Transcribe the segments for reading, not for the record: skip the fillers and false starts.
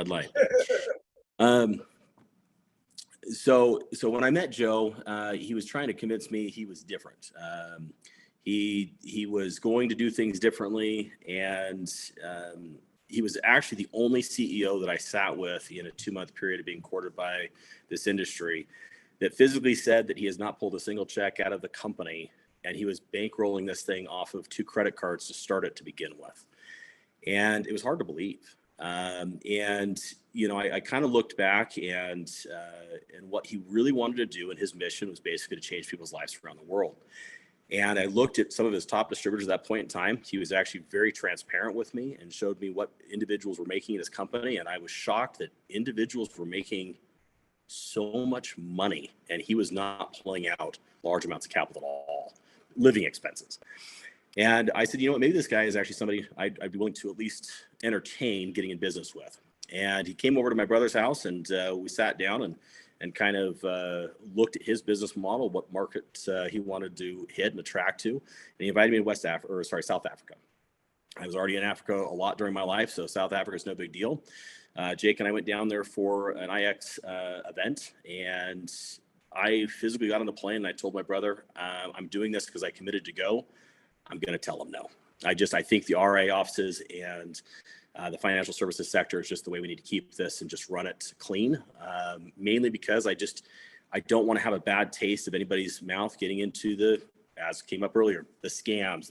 Bud Light. So when I met Joe, he was trying to convince me he was different. He was going to do things differently, and he was actually the only CEO that I sat with in a 2-month period of being courted by this industry that physically said that he has not pulled a single check out of the company, and he was bankrolling this thing off of 2 credit cards to start it to begin with. And it was hard to believe. And, you know, I kind of looked back and what he really wanted to do, and his mission was basically to change people's lives around the world. And I looked at some of his top distributors at that point in time. He was actually very transparent with me and showed me what individuals were making in his company. And I was shocked that individuals were making so much money, and he was not pulling out large amounts of capital at all, living expenses. And I said, you know what, maybe this guy is actually somebody I'd be willing to at least entertain getting in business with. And he came over to my brother's house, and we sat down and kind of looked at his business model, what market he wanted to hit and attract to. And he invited me to South Africa. I was already in Africa a lot during my life, so South Africa is no big deal. Jake and I went down there for an IX event, and I physically got on the plane and I told my brother, I'm doing this because I committed to go. I'm going to tell him no. I think the RA offices and the financial services sector is just the way we need to keep this and just run it clean. Mainly because I don't want to have a bad taste of anybody's mouth getting into the, as came up earlier, the scams,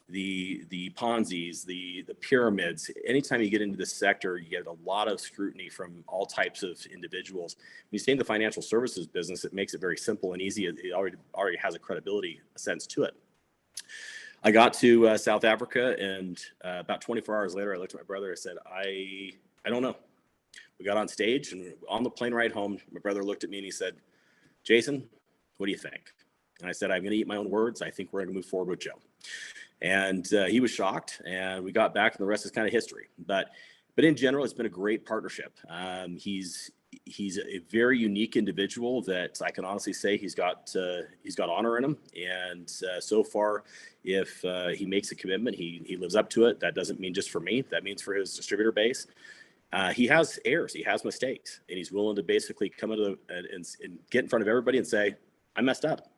the Ponzi's, the pyramids. Anytime you get into this sector, you get a lot of scrutiny from all types of individuals. When you stay in the financial services business, it makes it very simple and easy. It already has a credibility sense to it. I got to South Africa, and about 24 hours later, I looked at my brother. I said, I don't know. We got on stage, and on the plane ride home, my brother looked at me and he said, Jason, what do you think? And I said, I'm going to eat my own words. I think we're going to move forward with Joe. And he was shocked, and we got back, and the rest is kind of history. But in general, it's been a great partnership. He's a very unique individual that I can honestly say he's got honor in him. And so far, if he makes a commitment, he lives up to it. That doesn't mean just for me. That means for his distributor base. He has errors. He has mistakes, and he's willing to basically come into and get in front of everybody and say, I messed up,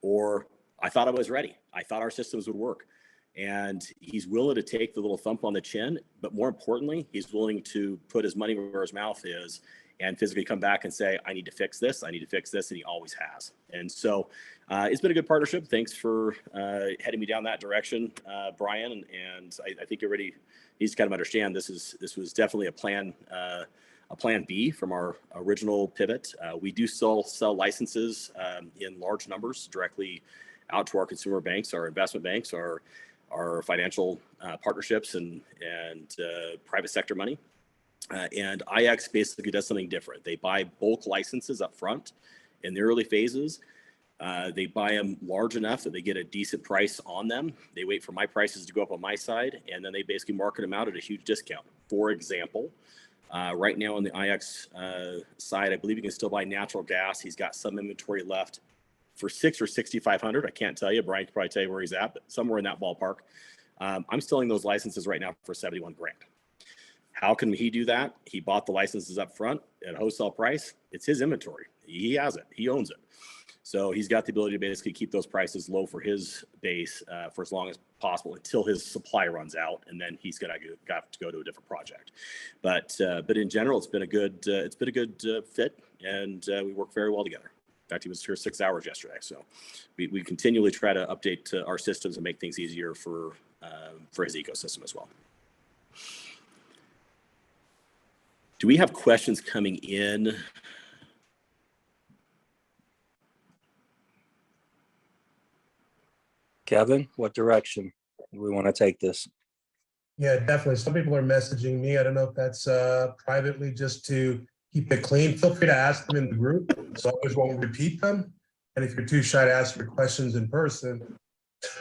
or I thought I was ready. I thought our systems would work. And he's willing to take the little thump on the chin, but more importantly, he's willing to put his money where his mouth is and physically come back and say, I need to fix this. I need to fix this. And he always has. And so it's been a good partnership. Thanks for heading me down that direction, Brian. And I think everybody needs to kind of understand this was definitely a plan B from our original pivot. We do still sell licenses in large numbers directly out to our consumer banks, our investment banks, our financial partnerships and private sector money. And IX basically does something different. They buy bulk licenses up front in the early phases. They buy them large enough that they get a decent price on them. They wait for my prices to go up on my side, and then they basically market them out at a huge discount. For example, right now on the IX side, I believe you can still buy natural gas. He's got some inventory left for $600 or $6,500. I can't tell you. Brian can probably tell you where he's at, but somewhere in that ballpark. I'm selling those licenses right now for $71,000. How can he do that? He bought the licenses up front at a wholesale price. It's his inventory. He has it. He owns it. So he's got the ability to basically keep those prices low for his base for as long as possible until his supply runs out, and then he's gonna have to go to a different project. But in general, it's been a good fit, and we work very well together. In fact, he was here 6 hours yesterday. So we continually try to update our systems and make things easier for his ecosystem as well. Do we have questions coming in? Kevin, what direction do we want to take this? Yeah, definitely. Some people are messaging me. I don't know if that's privately just to keep it clean. Feel free to ask them in the group, so I always won't repeat them. And if you're too shy to ask your questions in person,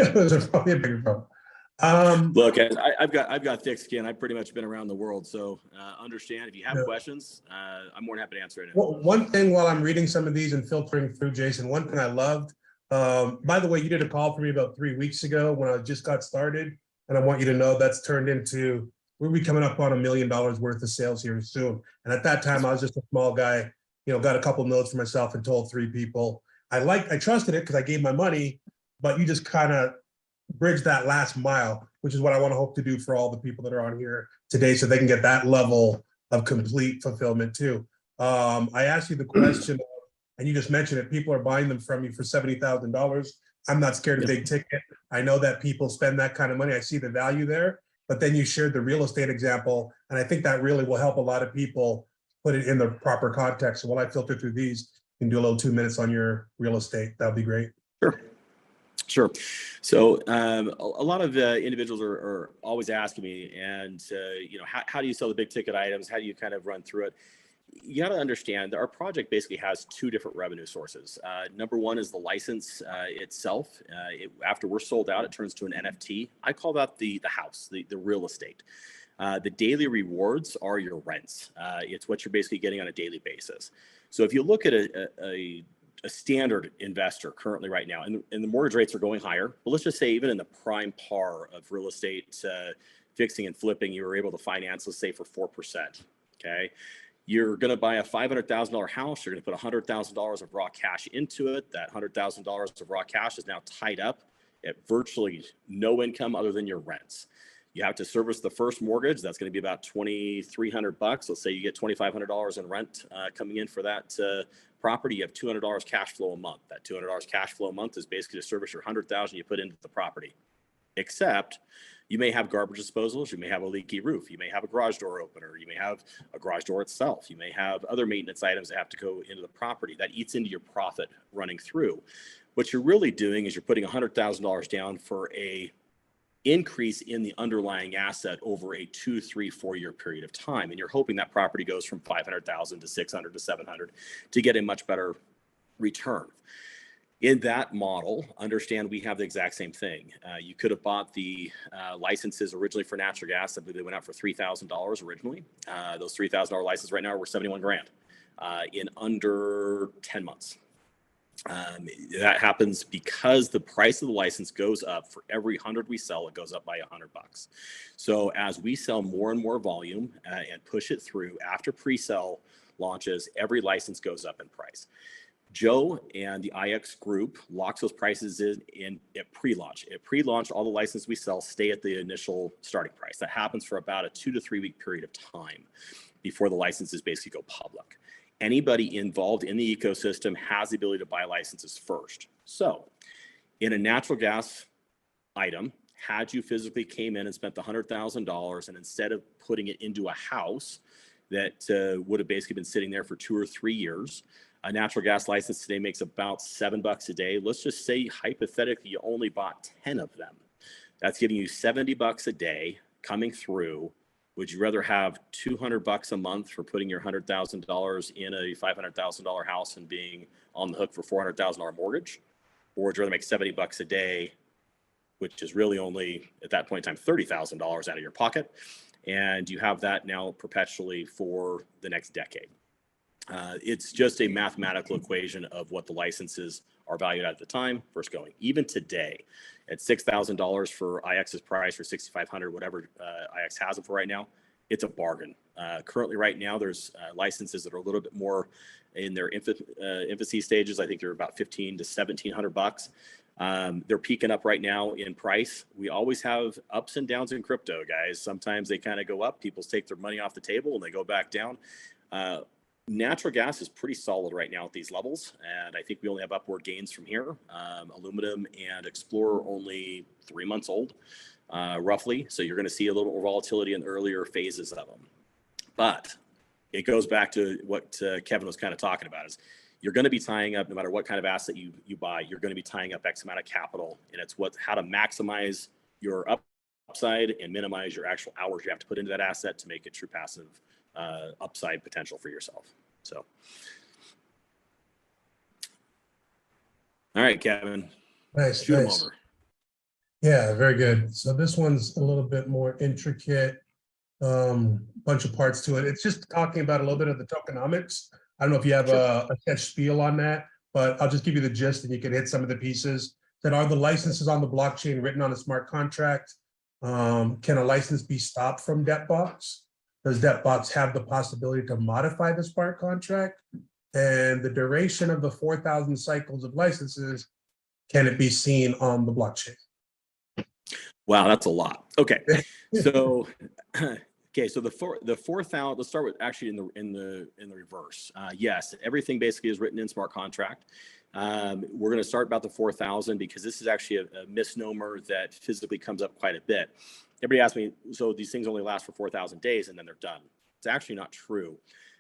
those are probably a bigger problem. Look, I've got thick skin. I've pretty much been around the world, so understand if you have questions, I'm more than happy to answer it. Well, one thing while I'm reading some of these and filtering through, Jason, one thing I loved, by the way, you did a call for me about 3 weeks ago when I just got started, and I want you to know that's turned into we'll be coming up on $1 million worth of sales here soon. And at that time, I was just a small guy, you know, got a couple notes for myself and told 3 people. I trusted it because I gave my money, but you just kind of bridge that last mile, which is what I want to hope to do for all the people that are on here today, so they can get that level of complete fulfillment too. I asked you the question, and you just mentioned it. People are buying them from you for $70,000. I'm not scared of big ticket. I know that people spend that kind of money. I see the value there. But then you shared the real estate example, and I think that really will help a lot of people put it in the proper context. So while I filter through these, you can do a little 2 minutes on your real estate. That'd be great. Sure. So a lot of individuals are always asking me, and you know, how do you sell the big ticket items? How do you kind of run through it? You got to understand that our project basically has 2 different revenue sources. Number one is the license itself. After we're sold out, it turns to an NFT. I call that the house, the real estate. The daily rewards are your rents. It's what you're basically getting on a daily basis. So if you look at a standard investor currently right now, and the mortgage rates are going higher, but let's just say even in the prime par of real estate fixing and flipping, you were able to finance, let's say, for 4%. Okay. You're going to buy a $500,000 house. You're going to put $100,000 of raw cash into it. That $100,000 of raw cash is now tied up at virtually no income other than your rents. You have to service the first mortgage. That's going to be about $2,300. Let's say you get $2,500 in rent coming in for that property. You have $200 cash flow a month. That $200 cash flow a month is basically to service your $100,000 you put into the property. Except you may have garbage disposals, you may have a leaky roof, you may have a garage door opener, you may have a garage door itself, you may have other maintenance items that have to go into the property. That eats into your profit running through. What you're really doing is you're putting $100,000 down for a increase in the underlying asset over a 2, 3, 4 year period of time. And you're hoping that property goes from 500,000 to 600 to 700 to get a much better return. In that model, understand we have the exact same thing. You could have bought the licenses originally for natural gas. I believe they went out for $3,000 originally. Those $3,000 licenses right now are worth 71 grand in under 10 months. That happens because the price of the license goes up. For every 100 we sell, it goes up by $100. So as we sell more and more volume and push it through after pre-sale launches, every license goes up in price. Joe and the IX group locks those prices in at pre-launch. At pre-launch, all the licenses we sell stay at the initial starting price. That happens for about a 2 to 3 week period of time before the licenses basically go public. Anybody involved in the ecosystem has the ability to buy licenses first. So in a natural gas item, had you physically came in and spent the $100,000, and instead of putting it into a house that would have basically been sitting there for 2 or 3 years, a natural gas license today makes about $7 a day. Let's just say hypothetically you only bought 10 of them. That's giving you $70 a day coming through. Would you rather have $200 a month for putting your $100,000 in a $500,000 house and being on the hook for $400,000 mortgage? Or would you rather make $70 a day, which is really only at that point in time $30,000 out of your pocket, and you have that now perpetually for the next decade? It's just a mathematical equation of what the licenses are valued at the time versus going. Even today, at $6,000 for IX's price, or $6,500, whatever IX has them for right now, it's a bargain. Currently, right now, there's licenses that are a little bit more in their infancy stages. I think they're about $1,500 to $1,700. They're peaking up right now in price. We always have ups and downs in crypto, guys. Sometimes they kind of go up, people take their money off the table, and they go back down. Natural gas is pretty solid right now at these levels, and I think we only have upward gains from here. Aluminum and Explorer only 3 months old, roughly, so you're going to see a little more volatility in the earlier phases of them. But it goes back to what Kevin was kind of talking about, is you're going to be tying up, no matter what kind of asset you buy, you're going to be tying up X amount of capital, and it's how to maximize your upside and minimize your actual hours you have to put into that asset to make it true passive upside potential for yourself. So, all right, Kevin. Nice. Shoot 'em over. Yeah, very good. So this one's a little bit more intricate, bunch of parts to it. It's just talking about a little bit of the tokenomics. I don't know if you have a sketch spiel on that, but I'll just give you the gist and you can hit some of the pieces. That are the licenses on the blockchain written on a smart contract. Can a license be stopped from DebtBox? Does DebtBox have the possibility to modify the smart contract? And the duration of the 4,000 cycles of licenses, can it be seen on the blockchain? Wow, that's a lot. Okay, so okay, so the 4,000. Let's start with actually in the reverse. Yes, everything basically is written in smart contract. We're going to start about the 4,000 because this is actually a misnomer that physically comes up quite a bit. Everybody asks me, so these things only last for 4,000 days and then they're done. It's actually not true.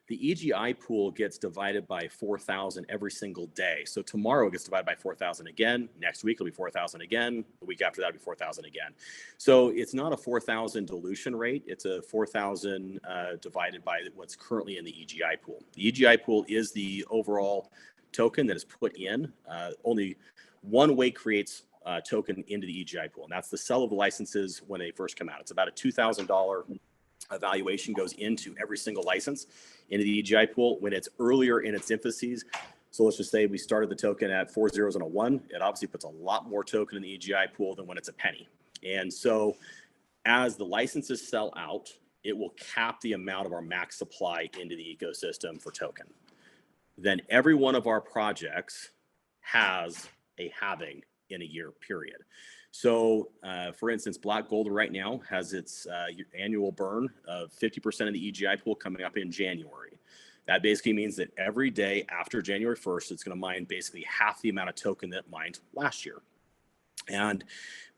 The EGI pool gets divided by 4,000 every single day. So tomorrow it gets divided by 4,000 again. Next week it'll be 4,000 again. The week after that it'll be 4,000 again. So it's not a 4,000 dilution rate. It's a 4,000 divided by what's currently in the EGI pool. The EGI pool is the overall token that is put in. Only one way creates token into the EGI pool, and that's the sell of the licenses when they first come out. It's about a $2,000 evaluation goes into every single license into the EGI pool when it's earlier in its infancies. So let's just say we started the token at 4 zeros and a 1. It obviously puts a lot more token in the EGI pool than when it's a penny. And so as the licenses sell out, it will cap the amount of our max supply into the ecosystem for token. Then every one of our projects has a halving in a year period. So for instance, Black Gold right now has its annual burn of 50% of the EGI pool coming up in January. That basically means that every day after January 1st, it's going to mine basically half the amount of token that mined last year. And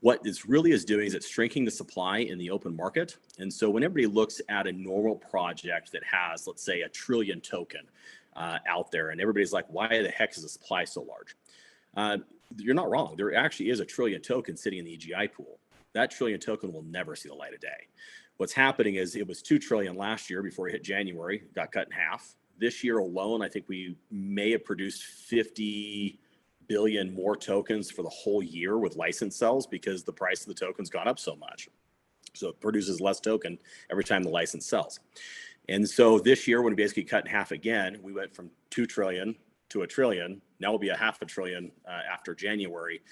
what this really is doing is it's shrinking the supply in the open market. And so when everybody looks at a normal project that has, let's say, 1 trillion token out there, and everybody's like, why the heck is the supply so large? You're not wrong. There actually is 1 trillion token sitting in the EGI pool. That trillion token will never see the light of day. What's happening is it was 2 trillion last year before it hit January, got cut in half. This year alone, I think we may have produced 50 billion more tokens for the whole year with license sales because the price of the token's gone up so much. So it produces less token every time the license sells. And so this year, when we basically cut in half again, we went from 2 trillion to 1 trillion. Now we'll be a $500 billion after January.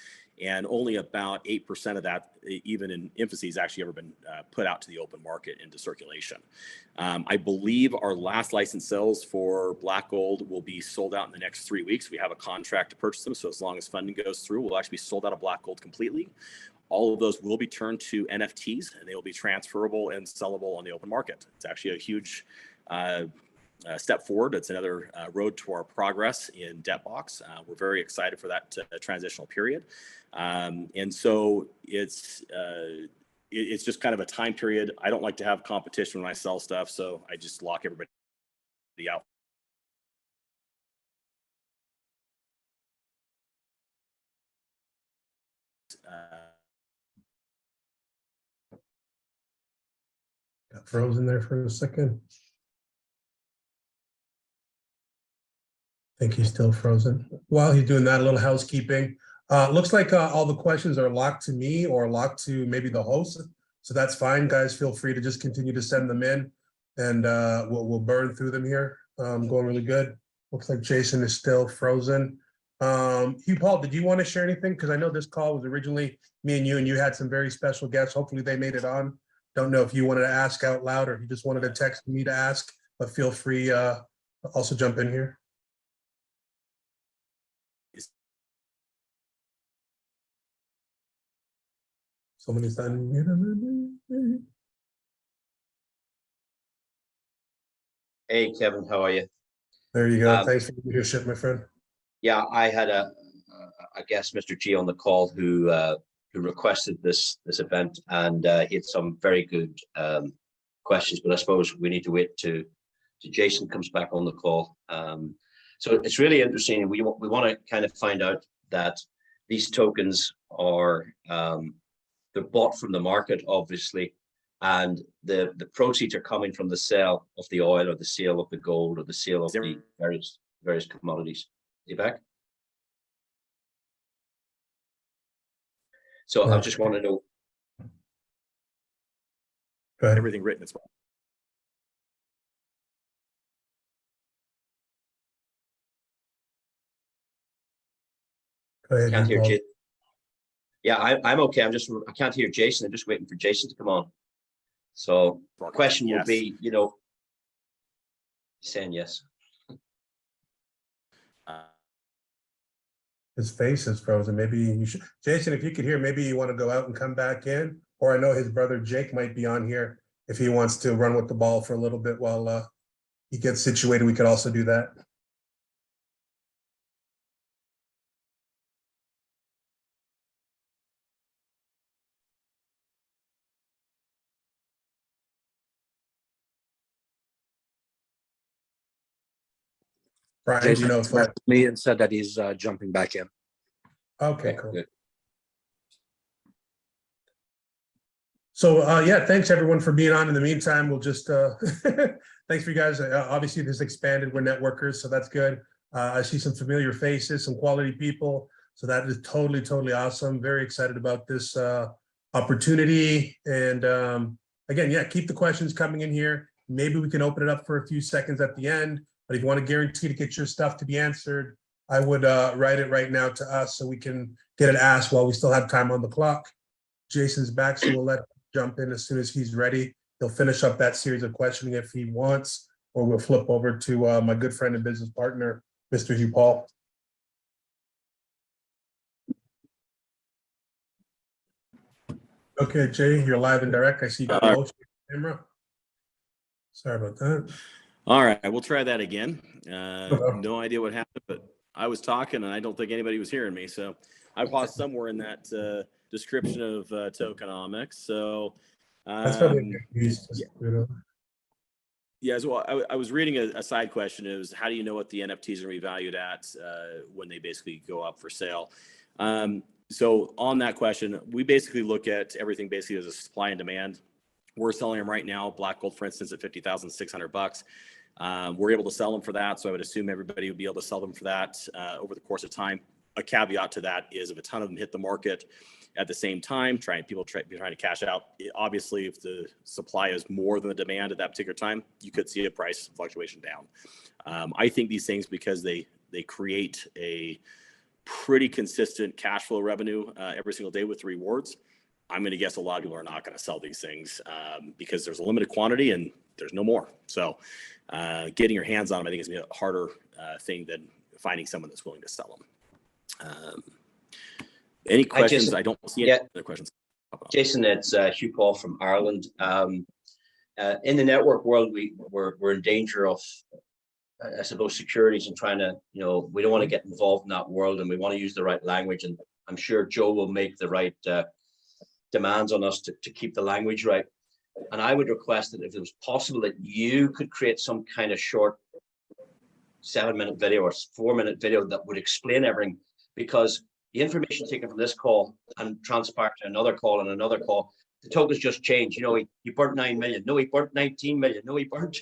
And only about 8% of that, even in infancy, has actually ever been put out to the open market into circulation. I believe our last license sales for Black Gold will be sold out in the next 3 weeks. We have a contract to purchase them. So as long as funding goes through, we'll actually be sold out of Black Gold completely. All of those will be turned to NFTs and they will be transferable and sellable on the open market. It's actually a huge step forward. It's another road to our progress in DebtBox. We're very excited for that transitional period. And so it's just kind of a time period. I don't like to have competition when I sell stuff, so I just lock everybody out. Got frozen there for a second. I think he's still frozen. While he's doing that, a little housekeeping. Looks like all the questions are locked to me or locked to maybe the host. So that's fine, guys. Feel free to just continue to send them in and we'll burn through them here. Going really good. Looks like Jason is still frozen. Hugh Paul, did you want to share anything? Because I know this call was originally me and you had some very special guests. Hopefully they made it on. Don't know if you wanted to ask out loud or if you just wanted to text me to ask, but feel free also jump in here. Somebody's unmuted. Hey, Kevin, how are you? There you go. Thanks for the leadership, my friend. Yeah, I had a guest, Mr. G, on the call who requested this event, and he had some very good questions. But I suppose we need to wait to Jason comes back on the call. So it's really interesting. We want to kind of find out that these tokens are they're bought from the market, obviously, and the proceeds are coming from the sale of the oil or the sale of the gold or the sale of the various commodities. You back? So I just want to know. Go ahead. Everything written as well. Go ahead. Can't hear you. Yeah, I'm okay. I can't hear Jason. I'm just waiting for Jason to come on. So the question will be, saying yes. His face is frozen. Maybe you should, Jason, if you could hear, maybe you want to go out and come back in, or I know his brother Jake might be on here. If he wants to run with the ball for a little bit while he gets situated, we could also do that. Brian, do you know if me and said that he's jumping back in. okay, cool. Good. So yeah, thanks everyone for being on. In the meantime, we'll just thanks for you guys. Obviously, this expanded. We're networkers, so that's good. I see some familiar faces, some quality people. So that is totally awesome. Very excited about this opportunity. And again, yeah, keep the questions coming in here. Maybe we can open it up for a few seconds at the end. But if you want to guarantee to get your stuff to be answered, I would write it right now to us so we can get it asked while we still have time on the clock. Jason's back, so we'll let him jump in as soon as he's ready. He'll finish up that series of questioning if he wants, or we'll flip over to my good friend and business partner, Mr. Hugh Paul. Okay, Jay, you're live and direct. I see you got motion on the camera. Sorry about that. All right, we'll try that again. No idea what happened, but I was talking and I don't think anybody was hearing me. So I paused somewhere in that description of tokenomics. So That's probably a good piece. yeah, so I was reading a side question. It was, how do you know what the NFTs are revalued at when they basically go up for sale? So on that question, we basically look at everything basically as a supply and demand. We're selling them right now, black gold, for instance, at $50,600. We're able to sell them for that. So I would assume everybody would be able to sell them for that over the course of time. A caveat to that is if a ton of them hit the market at the same time, people trying to cash out. Obviously, if the supply is more than the demand at that particular time, you could see a price fluctuation down. I think these things, because they create a pretty consistent cash flow revenue every single day with the rewards, I'm going to guess a lot of people are not going to sell these things because there's a limited quantity and there's no more. So getting your hands on them, I think, is going to be a harder thing than finding someone that's willing to sell them. Any questions? I don't see any other questions. Jason, it's Hugh Paul from Ireland. In the network world, we're in danger of, I suppose, securities and trying to, we don't want to get involved in that world, and we want to use the right language. And I'm sure Joe will make the right demands on us to keep the language right. And I would request that if it was possible that you could create some kind of short 7-minute video or 4-minute video that would explain everything, because the information taken from this call and transpired to another call and another call, the tokens just changed. He burnt 9 million. No, he burnt 19 million. No, he burnt.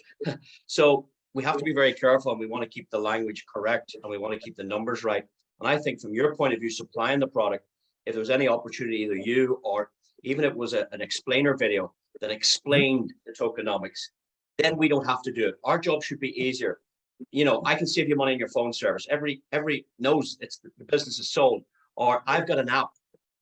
So we have to be very careful, and we want to keep the language correct, and we want to keep the numbers right. And I think from your point of view, supplying the product, if there was any opportunity, either you or even if it was an explainer video that explained the tokenomics, then we don't have to do it. Our job should be easier. I can save you money on your phone service. Every knows it's the business is sold. Or I've got an app,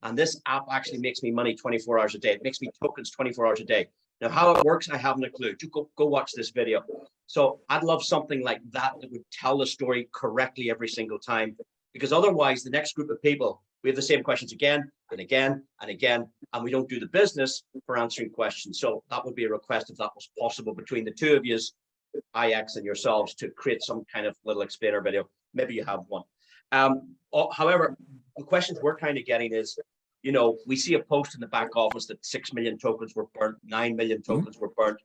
and this app actually makes me money 24 hours a day. It makes me tokens 24 hours a day. Now, how it works, I haven't a clue. Go watch this video. So I'd love something like that would tell the story correctly every single time, because otherwise the next group of people, we have the same questions again and again and again, and we don't do the business for answering questions. So that would be a request, if that was possible, between the two of you, IX and yourselves, to create some kind of little explainer video. Maybe you have one. However, the questions we're kind of getting is, we see a post in the back office that 6 million tokens were burnt, 9 million tokens were burnt.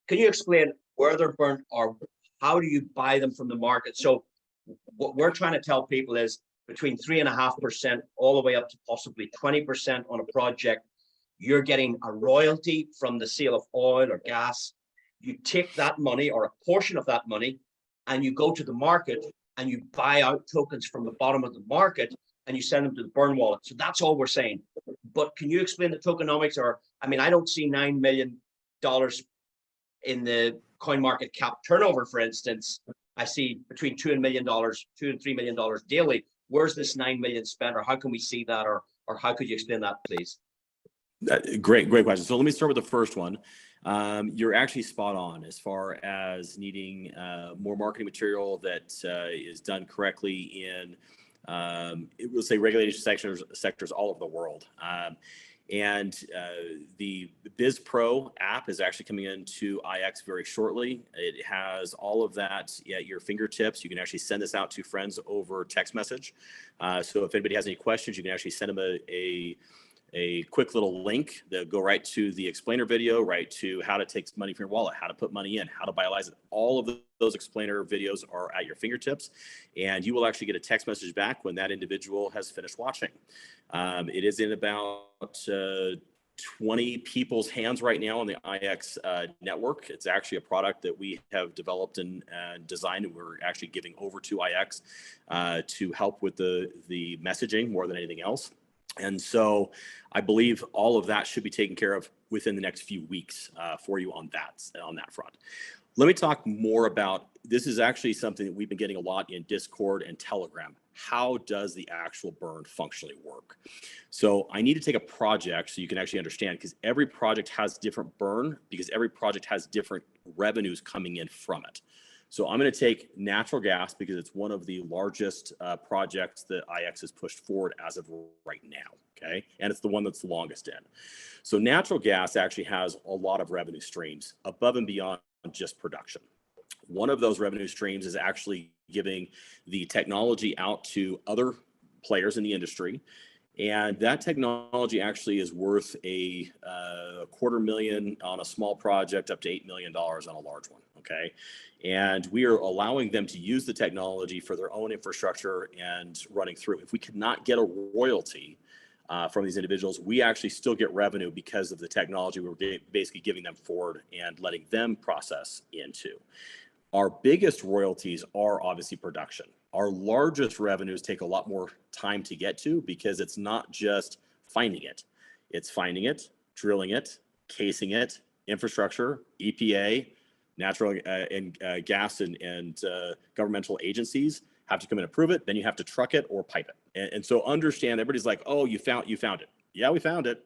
Can you explain where they're burnt, or how do you buy them from the market? So what we're trying to tell people is between 3.5% all the way up to possibly 20% on a project, you're getting a royalty from the sale of oil or gas. You take that money, or a portion of that money, and you go to the market and you buy out tokens from the bottom of the market, and you send them to the burn wallet. So that's all we're saying. But can you explain the tokenomics? Or, I don't see $9 million in the coin market cap turnover, for instance. I see between $2 and $3 million daily. Where's this 9 million spent, or how can we see that, or or how could you explain that, please? Great question. So let me start with the first one. You're actually spot on as far as needing more marketing material that is done correctly in, it will say regulated sectors all over the world. The Biz Pro app is actually coming into IX very shortly. It has all of that at your fingertips. You can actually send this out to friends over text message. So if anybody has any questions, you can actually send them a quick little link that go right to the explainer video, right to how to take money from your wallet, how to put money in, how to biolize it. All of those explainer videos are at your fingertips, and you will actually get a text message back when that individual has finished watching. It is in about 20 people's hands right now on the IX network. It's actually a product that we have developed and designed, and we're actually giving over to IX to help with the messaging more than anything else. And so I believe all of that should be taken care of within the next few weeks for you on that front. Let me talk more about, this is actually something that we've been getting a lot in Discord and Telegram. How does the actual burn functionally work? So I need to take a project so you can actually understand, because every project has different burn, because every project has different revenues coming in from it. So I'm going to take natural gas because it's one of the largest projects that IX has pushed forward as of right now, okay? And it's the one that's the longest in. So natural gas actually has a lot of revenue streams above and beyond just production. One of those revenue streams is actually giving the technology out to other players in the industry. And that technology actually is worth a $250,000 on a small project, up to $8 million on a large one, okay? And we are allowing them to use the technology for their own infrastructure and running through. If we could not get a royalty from these individuals, we actually still get revenue because of the technology we're basically giving them forward and letting them process into. Our biggest royalties are obviously production. Our largest revenues take a lot more time to get to because it's not just finding it. It's finding it, drilling it, casing it, infrastructure, EPA, natural and gas and governmental agencies have to come and approve it. Then you have to truck it or pipe it. And so understand, everybody's like, oh, you found it. Yeah, we found it.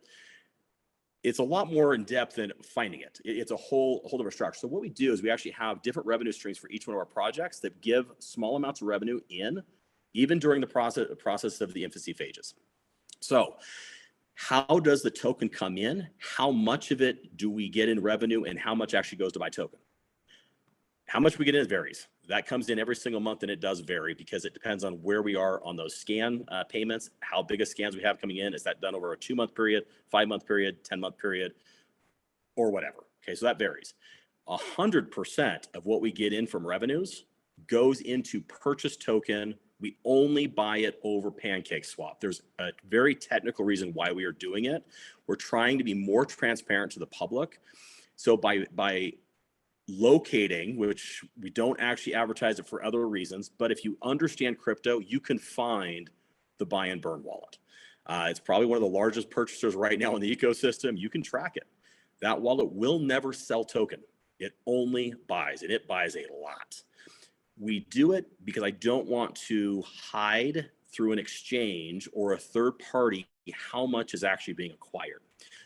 It's a lot more in depth than finding it. It's a whole different structure. So what we do is we actually have different revenue streams for each one of our projects that give small amounts of revenue in, even during the process of the infancy phases. So how does the token come in? How much of it do we get in revenue, and how much actually goes to buy token? How much we get in varies. That comes in every single month, and it does vary because it depends on where we are on those scan payments, how big of scans we have coming in. Is that done over a 2-month period, 5-month period, 10-month period, or whatever? Okay, so that varies. 100% of what we get in from revenues goes into purchase token. We only buy it over pancake swap. There's a very technical reason why we are doing it. We're trying to be more transparent to the public. So by locating, which we don't actually advertise it for other reasons, but if you understand crypto, you can find the buy and burn wallet. It's probably one of the largest purchasers right now in the ecosystem. You can track it. That wallet will never sell token. It only buys, and it buys a lot. We do it because I don't want to hide through an exchange or a third party how much is actually being acquired.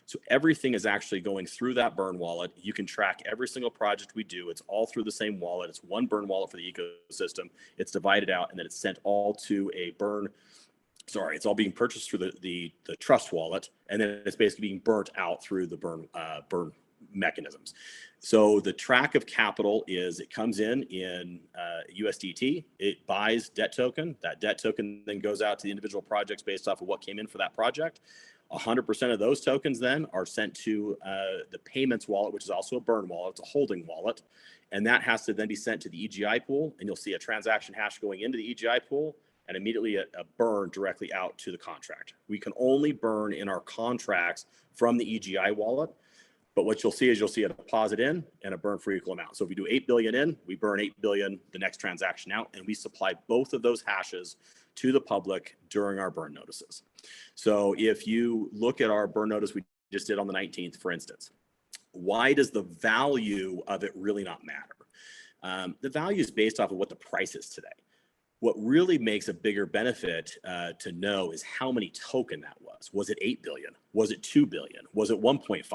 So everything is actually going through that burn wallet. You can track every single project we do. It's all through the same wallet. It's one burn wallet for the ecosystem. It's divided out, and then it's sent all to a it's all being purchased through the trust wallet, and then it's basically being burnt out through the burn mechanisms. So the track of capital is, it comes in USDT, it buys debt token. That debt token then goes out to the individual projects based off of what came in for that project. 100% of those tokens then are sent to the payments wallet, which is also a burn wallet. It's a holding wallet. And that has to then be sent to the EGI pool. And you'll see a transaction hash going into the EGI pool and immediately a burn directly out to the contract. We can only burn in our contracts from the EGI wallet. But what you'll see is a deposit in and a burn for equal amount. So if we do 8 billion in, we burn 8 billion the next transaction out, and we supply both of those hashes to the public during our burn notices. So if you look at our burn notice we just did on the 19th, for instance, why does the value of it really not matter? The value is based off of what the price is today. What really makes a bigger benefit to know is how many token that was. Was it 8 billion? Was it 2 billion? Was it 1.5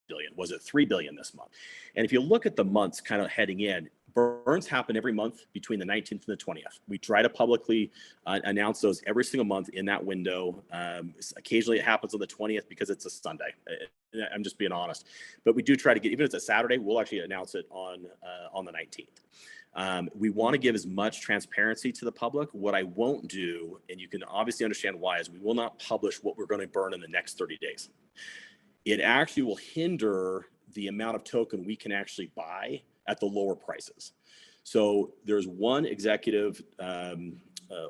billion? Was it 3 billion this month? And if you look at the months kind of heading in, burns happen every month between the 19th and the 20th. We try to publicly announce those every single month in that window. Occasionally it happens on the 20th because it's a Sunday. I'm just being honest. But we do try to get, even if it's a Saturday, we'll actually announce it on the 19th. We want to give as much transparency to the public. What I won't do, and you can obviously understand why, is we will not publish what we're going to burn in the next 30 days. It actually will hinder the amount of token we can actually buy at the lower prices. So there's one executive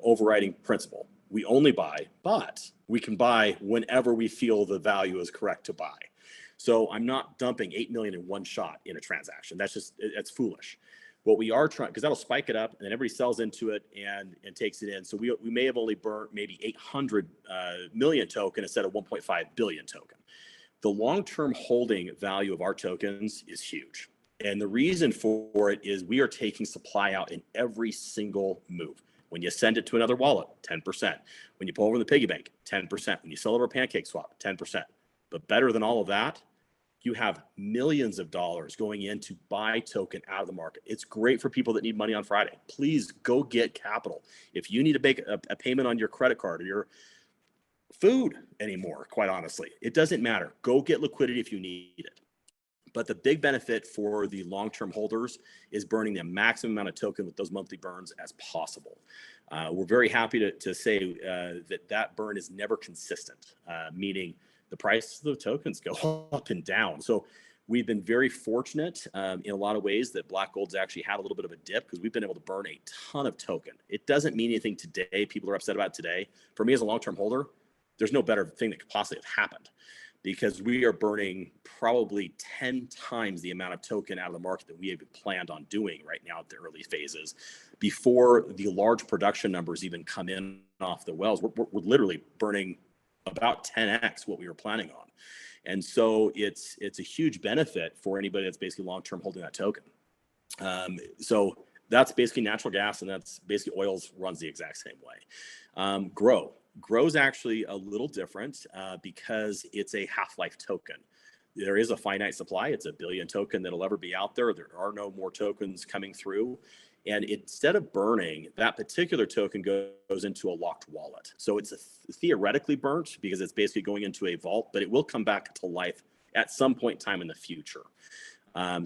overriding principle. We only buy, but we can buy whenever we feel the value is correct to buy. So I'm not dumping 8 million in one shot in a transaction. That's foolish. What we are trying, because that'll spike it up and then everybody sells into it and takes it in. So we may have only burnt maybe 800 million token instead of 1.5 billion token. The long-term holding value of our tokens is huge. And the reason for it is we are taking supply out in every single move. When you send it to another wallet, 10%. When you pull over the piggy bank, 10%. When you sell over a pancake swap, 10%. But better than all of that, you have millions of dollars going in to buy token out of the market. It's great for people that need money on Friday. Please go get capital. If you need to make a payment on your credit card or your food anymore, quite honestly, it doesn't matter. Go get liquidity if you need it. But the big benefit for the long-term holders is burning the maximum amount of token with those monthly burns as possible. We're very happy to say that burn is never consistent, meaning the price of the tokens go up and down. So we've been very fortunate in a lot of ways that Black Gold's actually had a little bit of a dip because we've been able to burn a ton of token. It doesn't mean anything today. People are upset about it today. For me as a long-term holder, there's no better thing that could possibly have happened, because we are burning probably 10 times the amount of token out of the market that we have planned on doing right now at the early phases before the large production numbers even come in off the wells. We're literally burning about 10x what we were planning on. And so it's a huge benefit for anybody that's basically long-term holding that token. So that's basically natural gas, and that's basically oils runs the exact same way. Grow's actually a little different because it's a half-life token. There is a finite supply. It's 1 billion token that'll ever be out there. There are no more tokens coming through. And instead of burning, that particular token goes into a locked wallet. So it's theoretically burnt because it's basically going into a vault, but it will come back to life at some point in time in the future.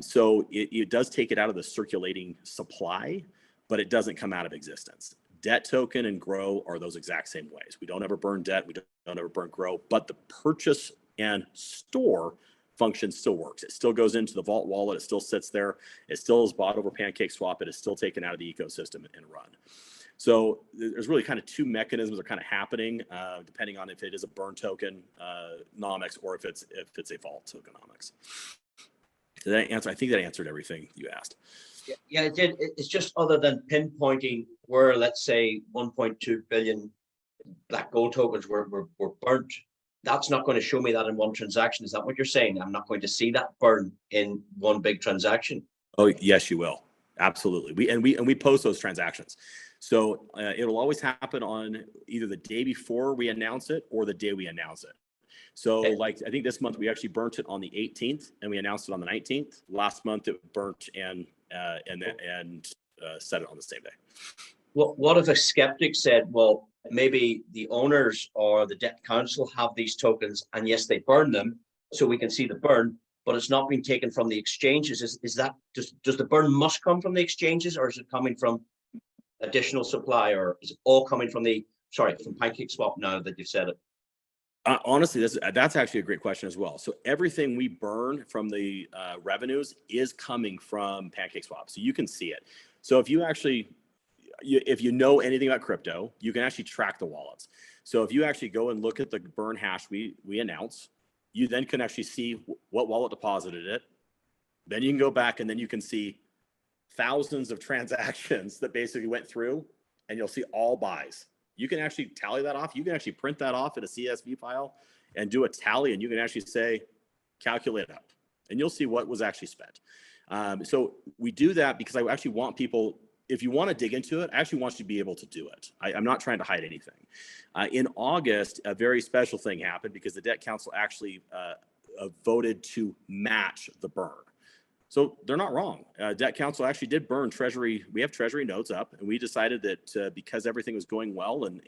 So it does take it out of the circulating supply, but it doesn't come out of existence. Debt token and grow are those exact same ways. We don't ever burn debt. We don't ever burn grow, but the purchase and store function still works. It still goes into the vault wallet. It still sits there. It still is bought over pancake swap. It is still taken out of the ecosystem and run. So there's really kind of two mechanisms that are kind of happening depending on if it is a burn token nomics or if it's a vault tokenomics. Did that answer? I think that answered everything you asked. Yeah, it did. It's just other than pinpointing where, let's say, 1.2 billion black gold tokens were burnt. That's not going to show me that in one transaction. Is that what you're saying? I'm not going to see that burn in one big transaction. Oh, yes, you will. Absolutely. We post those transactions. So it'll always happen on either the day before we announce it or the day we announce it. So like, I think this month we actually burnt it on the 18th and we announced it on the 19th. Last month it burnt and set it on the same day. What if a skeptic said, well, maybe the owners or the debt council have these tokens and yes, they burn them so we can see the burn, but it's not being taken from the exchanges. Is that does the burn must come from the exchanges, or is it coming from additional supply, or is it all coming from from PancakeSwap now that you've said it? Honestly, that's actually a great question as well. So everything we burn from the revenues is coming from PancakeSwap. So you can see it. So if you know anything about crypto, you can actually track the wallets. So if you actually go and look at the burn hash we announce, you then can actually see what wallet deposited it. Then you can go back and then you can see thousands of transactions that basically went through, and you'll see all buys. You can actually tally that off. You can actually print that off in a CSV file and do a tally, and you can actually say, calculate it up, and you'll see what was actually spent. So we do that because I actually want people if you want to dig into it, I actually want you to be able to do it. I'm not trying to hide anything. In August, a very special thing happened because the Debt Council actually voted to match the burn. So they're not wrong. Debt Council actually did burn Treasury. We have Treasury notes up, and we decided that because everything was going well and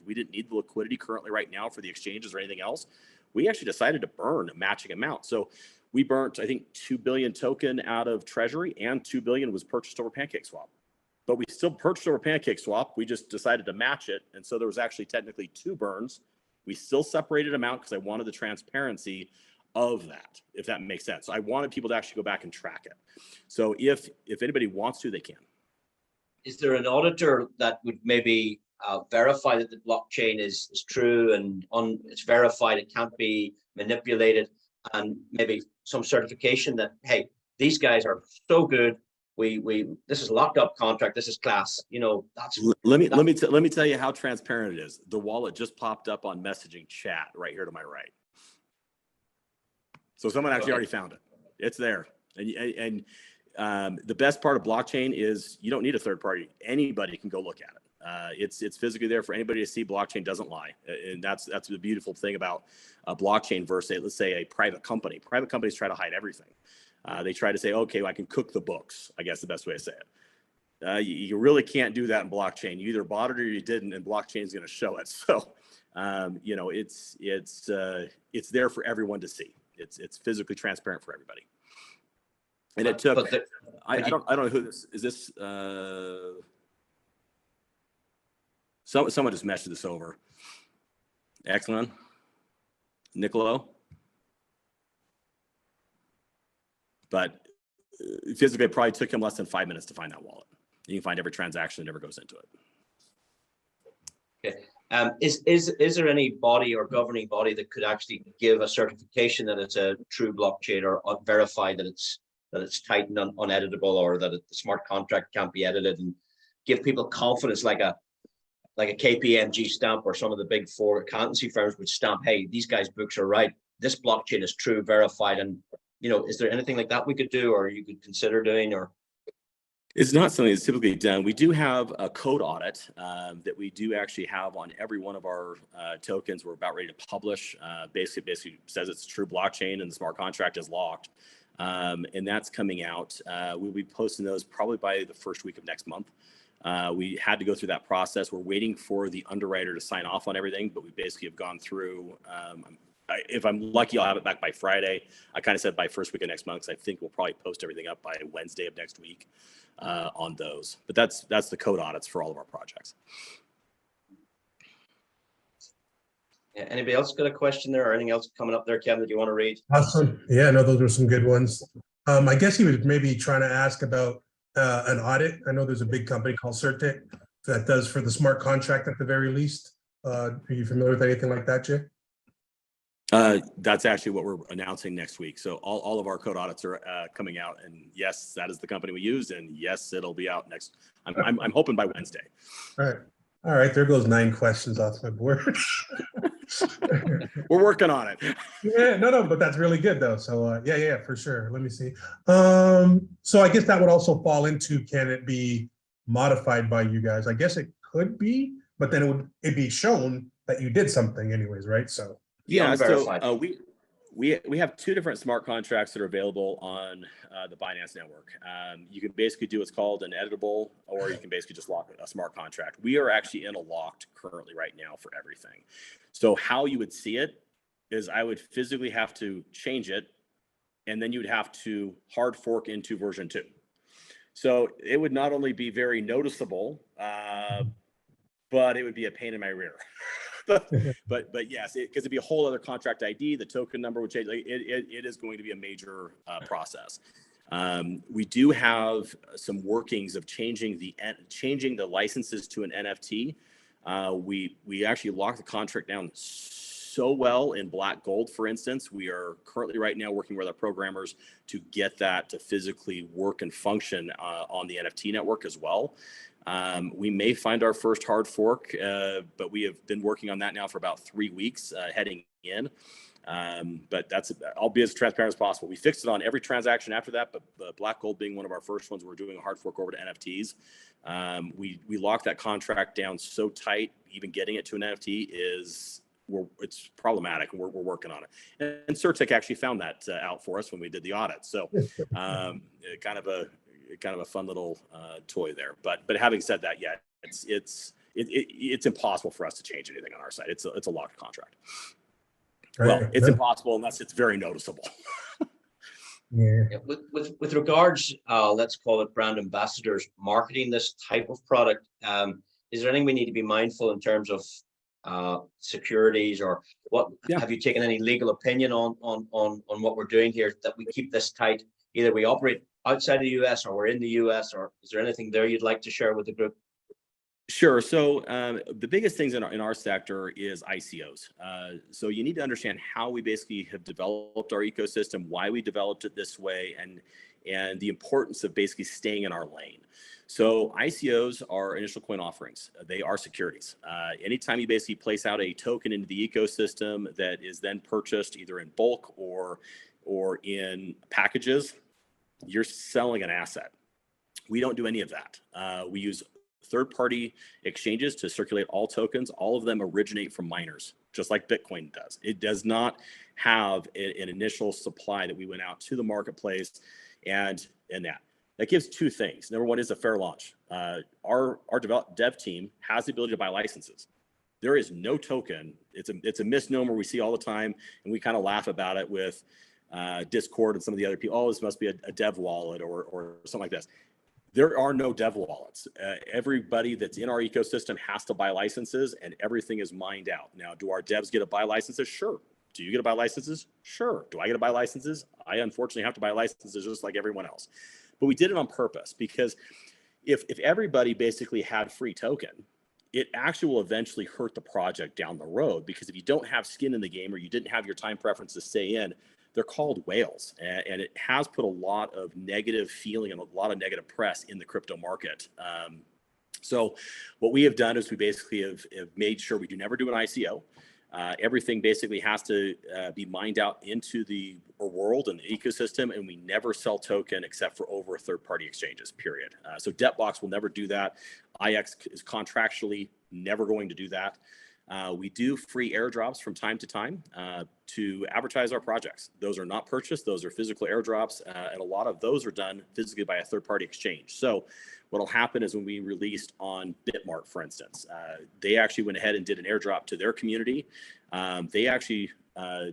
we didn't need the liquidity currently right now for the exchanges or anything else, we actually decided to burn a matching amount. So we burnt, I think, 2 billion token out of Treasury, and 2 billion was purchased over Pancake Swap. But we still purchased over Pancake Swap. We just decided to match it. And so there was actually technically 2 burns. We still separated them out because I wanted the transparency of that, if that makes sense. So I wanted people to actually go back and track it. So if anybody wants to, they can. Is there an auditor that would maybe verify that the blockchain is true and it's verified, it can't be manipulated, and maybe some certification that, hey, these guys are so good, this is locked up contract, this is class, you know? That's let me tell you how transparent it is. The wallet just popped up on messaging chat right here to my right. So someone actually already found it. It's there. And the best part of blockchain is you don't need a third party. Anybody can go look at it. It's physically there for anybody to see. Blockchain doesn't lie. And that's the beautiful thing about a blockchain versus, let's say, a private company. Private companies try to hide everything. They try to say, okay, well, I can cook the books, I guess the best way to say it. You really can't do that in blockchain. You either bought it or you didn't, and blockchain is going to show it. So, you know, it's there for everyone to see. It's physically transparent for everybody. And it took, I don't know who this is. This someone just messaged this over. Excellent. Nicolo. But physically, it probably took him less than 5 minutes to find that wallet. You can find every transaction that never goes into it. Okay. Is there any body or governing body that could actually give a certification that it's a true blockchain, or verify that it's tight and uneditable, or that the smart contract can't be edited, and give people confidence, like a KPMG stamp, or some of the big 4 accountancy firms would stamp, hey, these guys' books are right, this blockchain is true, verified? And you know, is there anything like that we could do, or you could consider doing? Or it's not something that's typically done. We do have a code audit that we do actually have on every one of our tokens. We're about ready to publish. Basically says it's a true blockchain and the smart contract is locked. And that's coming out. We'll be posting those probably by the first week of next month. We had to go through that process. We're waiting for the underwriter to sign off on everything, but we basically have gone through. If I'm lucky, I'll have it back by Friday. I kind of said by first week of next month, because I think we'll probably post everything up by Wednesday of next week on those. But that's the code audits for all of our projects. yeah, anybody else got a question there, or anything else coming up there, Kevin, that you want to read? Awesome. Yeah, no, those are some good ones. I guess he was maybe trying to ask about an audit. I know there's a big company called Certic that does for the smart contract at the very least. Are you familiar with anything like that, Jay? That's actually what we're announcing next week. So all of our code audits are coming out, and yes, that is the company we use, and yes, it'll be out next. I'm hoping by Wednesday. All right. There goes 9 questions off my board. We're working on it. Yeah, no, but that's really good though. So yeah, for sure. Let me see. So I guess that would also fall into, can it be modified by you guys? I guess it could be, but then it'd be shown that you did something anyways, right? So yeah, so we have 2 different smart contracts that are available on the Binance network. You can basically do what's called an editable, or you can basically just lock a smart contract. We are actually in a locked currently right now for everything. So how you would see it is I would physically have to change it, and then you'd have to hard fork into version 2. So it would not only be very noticeable, but it would be a pain in my rear. but yes, because it'd be a whole other contract ID, the token number would change. Like it is going to be a major process. We do have some workings of changing the licenses to an NFT. We actually locked the contract down so well in black gold, for instance. We are currently right now working with our programmers to get that to physically work and function on the NFT network as well. We may find our first hard fork, but we have been working on that now for about 3 weeks heading in. But I'll be as transparent as possible. We fixed it on every transaction after that, but Black Gold being one of our first ones, we're doing a hard fork over to NFTs. We locked that contract down so tight, even getting it to an NFT it's problematic, and we're working on it. And Certec actually found that out for us when we did the audit. So kind of a fun little toy there. But having said that, yeah, it's impossible for us to change anything on our side. It's a locked contract. Well, it's impossible unless it's very noticeable. Yeah. With regards, let's call it brand ambassadors marketing this type of product, is there anything we need to be mindful in terms of securities, or what? Yeah. Have you taken any legal opinion on what we're doing here, that we keep this tight? Either we operate outside the US or we're in the US, or is there anything there you'd like to share with the group? Sure. So the biggest things in our sector is ICOs. So you need to understand how we basically have developed our ecosystem, why we developed it this way, and the importance of basically staying in our lane. So ICOs are initial coin offerings. They are securities. Anytime you basically place out a token into the ecosystem that is then purchased either in bulk or in packages, you're selling an asset. We don't do any of that. We use third-party exchanges to circulate all tokens. All of them originate from miners, just like Bitcoin does. It does not have an initial supply that we went out to the marketplace and that gives two things. Number one is a fair launch. Our dev team has the ability to buy licenses. There is no token. It's a misnomer we see all the time, and we kind of laugh about it with Discord and some of the other people. Oh, this must be a dev wallet or something like this. There are no dev wallets. Everybody that's in our ecosystem has to buy licenses, and everything is mined out. Now, do our devs get to buy licenses? Sure. Do you get to buy licenses? Sure. Do I get to buy licenses? I unfortunately have to buy licenses just like everyone else. But we did it on purpose, because if everybody basically had free token, it actually will eventually hurt the project down the road, because if you don't have skin in the game, or you didn't have your time preference to stay in, they're called whales, and it has put a lot of negative feeling and a lot of negative press in the crypto market. So what we have done is we basically have made sure we do never do an ICO. Everything basically has to be mined out into the world and the ecosystem, and we never sell token except for over third-party exchanges, period. So DebtBox will never do that. IX is contractually never going to do that. We do free airdrops from time to time to advertise our projects. Those are not purchased. Those are physical airdrops, and a lot of those are done physically by a third-party exchange. So what will happen is when we released on Bitmart, for instance, they actually went ahead and did an airdrop to their community. They actually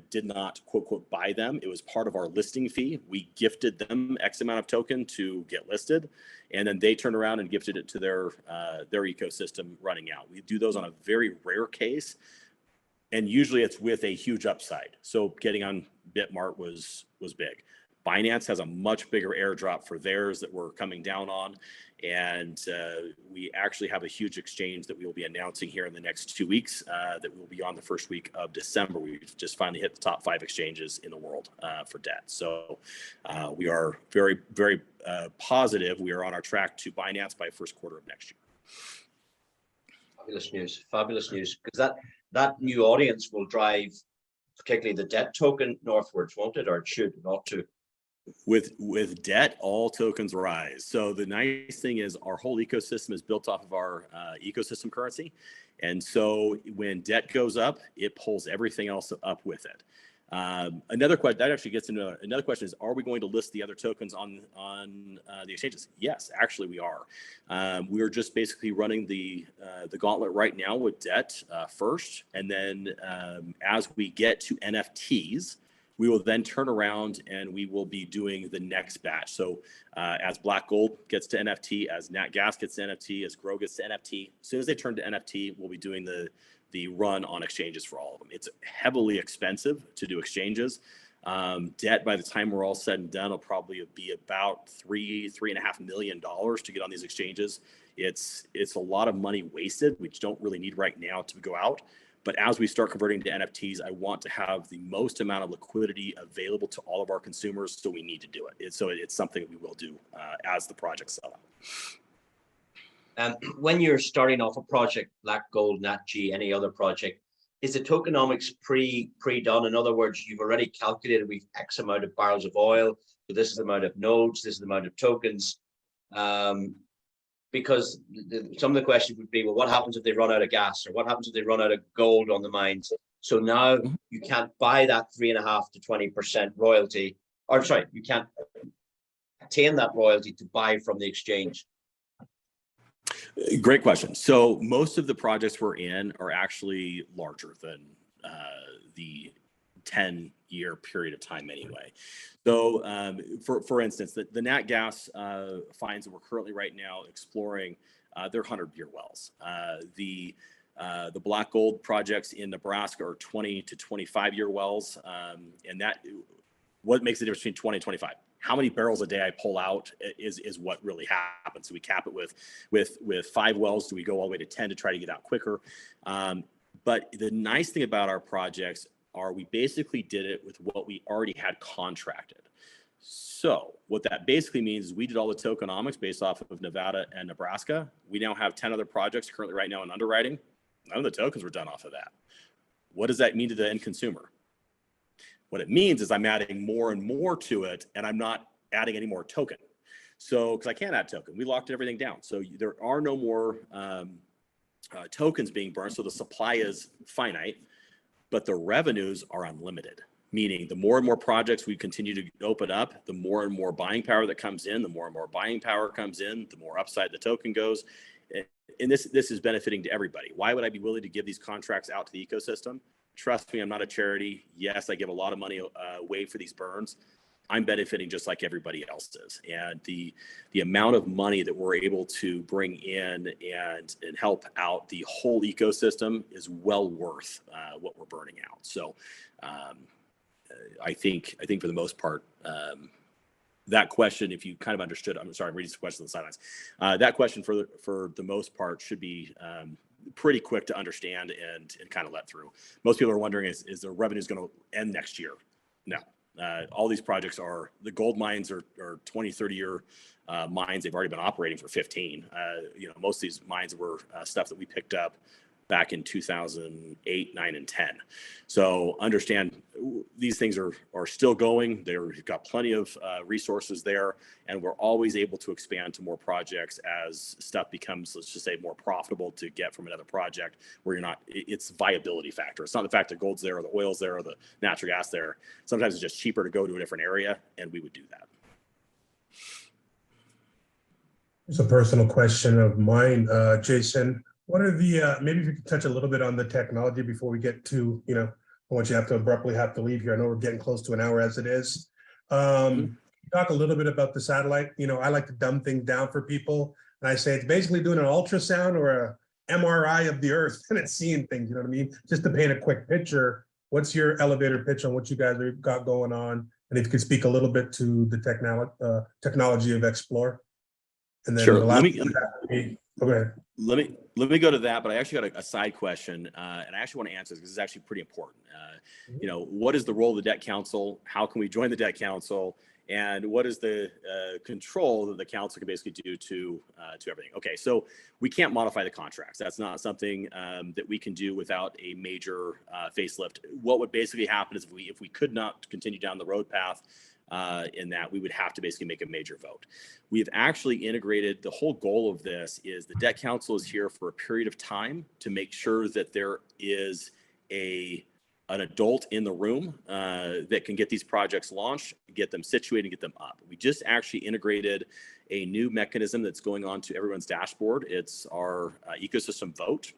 did not, quote, quote, buy them. It was part of our listing fee. We gifted them X amount of token to get listed, and then they turned around and gifted it to their ecosystem running out. We do those on a very rare case, and usually it's with a huge upside. So getting on Bitmart was big. Binance has a much bigger airdrop for theirs that we're coming down on. And we actually have a huge exchange that we will be announcing here in the next 2 weeks that will be on the first week of December. We've just finally hit the top 5 exchanges in the world for debt. So we are very, very positive. We are on our track to Binance by first quarter of next year. Fabulous news, because that new audience will drive particularly the debt token northwards, won't it, or it should not to? With debt, all tokens rise. So the nice thing is our whole ecosystem is built off of our ecosystem currency. And so when debt goes up, it pulls everything else up with it. Another question that actually gets into another question is, are we going to list the other tokens on the exchanges? Yes, actually we are. We are just basically running the gauntlet right now with debt first. And then as we get to NFTs, we will then turn around and we will be doing the next batch. So as Black Gold gets to NFT, as Nat Gas gets to NFT, as Grow gets to NFT, as soon as they turn to NFT, we'll be doing the run on exchanges for all of them. It's heavily expensive to do exchanges. Debt, by the time we're all said and done, will probably be about $3.5 million to get on these exchanges. It's a lot of money wasted, which don't really need right now to go out. But as we start converting to NFTs, I want to have the most amount of liquidity available to all of our consumers, so we need to do it. So it's something that we will do as the projects sell out. When you're starting off a project, Black Gold, NatG, any other project, is the tokenomics pre-done? In other words, you've already calculated we've X amount of barrels of oil, so this is the amount of nodes, this is the amount of tokens. Because some of the questions would be, well, what happens if they run out of gas, or what happens if they run out of gold on the mines? So now you can't buy that 3.5 to 20% royalty, or sorry, you can't attain that royalty to buy from the exchange. Great question. So most of the projects we're in are actually larger than the 10-year period of time anyway. So for instance, the nat gas finds that we're currently right now exploring, they're 100-year wells. The black gold projects in Nebraska are 20 to 25-year wells. And that, what makes the difference between 20 and 25? How many barrels a day I pull out is what really happens. So we cap it with 5 wells. Do we go all the way to 10 to try to get out quicker? But the nice thing about our projects are we basically did it with what we already had contracted. So what that basically means is we did all the tokenomics based off of Nevada and Nebraska. We now have 10 other projects currently right now in underwriting. None of the tokens were done off of that. What does that mean to the end consumer? What it means is I'm adding more and more to it, and I'm not adding any more token. So, because I can't add token, we locked everything down. So there are no more tokens being burned. So the supply is finite, but the revenues are unlimited. Meaning the more and more projects we continue to open up, the more and more buying power that comes in, the more and more buying power comes in, the more upside the token goes. And this is benefiting to everybody. Why would I be willing to give these contracts out to the ecosystem? Trust me, I'm not a charity. Yes, I give a lot of money away for these burns. I'm benefiting just like everybody else is. And the amount of money that we're able to bring in and help out the whole ecosystem is well worth what we're burning out. So I think for the most part, that question, if you kind of understood, I'm sorry, I'm reading some questions on the sidelines. That question for the most part should be pretty quick to understand and kind of let through. Most people are wondering, is the revenues going to end next year? No. All these projects are, the gold mines are 20, 30-year mines. They've already been operating for 15. Most of these mines were stuff that we picked up back in 2008, 9, and 10. So understand these things are still going. They've got plenty of resources there, and we're always able to expand to more projects as stuff becomes, let's just say, more profitable to get from another project where you're not, it's viability factor. It's not the fact that gold's there or the oil's there or the natural gas there. Sometimes it's just cheaper to go to a different area, and we would do that. It's a personal question of mine, Jason. What are the, maybe if you could touch a little bit on the technology before we get to, I want you to have to abruptly have to leave here. I know we're getting close to an hour as it is. Talk a little bit about the satellite. I like to dumb things down for people. And I say it's basically doing an ultrasound or a MRI of the Earth and it's seeing things, you know what I mean? Just to paint a quick picture, what's your elevator pitch on what you guys have got going on? And if you could speak a little bit to the technology of Explore. And then sure. the last go ahead. Let me go to that, but I actually got a side question, and I actually want to answer this because it's actually pretty important. What is the role of the Debt Council? How can we join the Debt Council? And what is the control that the council can basically do to everything? Okay, so we can't modify the contracts. That's not something that we can do without a major facelift. What would basically happen is if we could not continue down the road path, in that we would have to basically make a major vote. We've actually integrated, the whole goal of this is the Debt Council is here for a period of time to make sure that there is an adult in the room that can get these projects launched, get them situated, and get them up. We just actually integrated a new mechanism that's going on to everyone's dashboard. It's our ecosystem vote.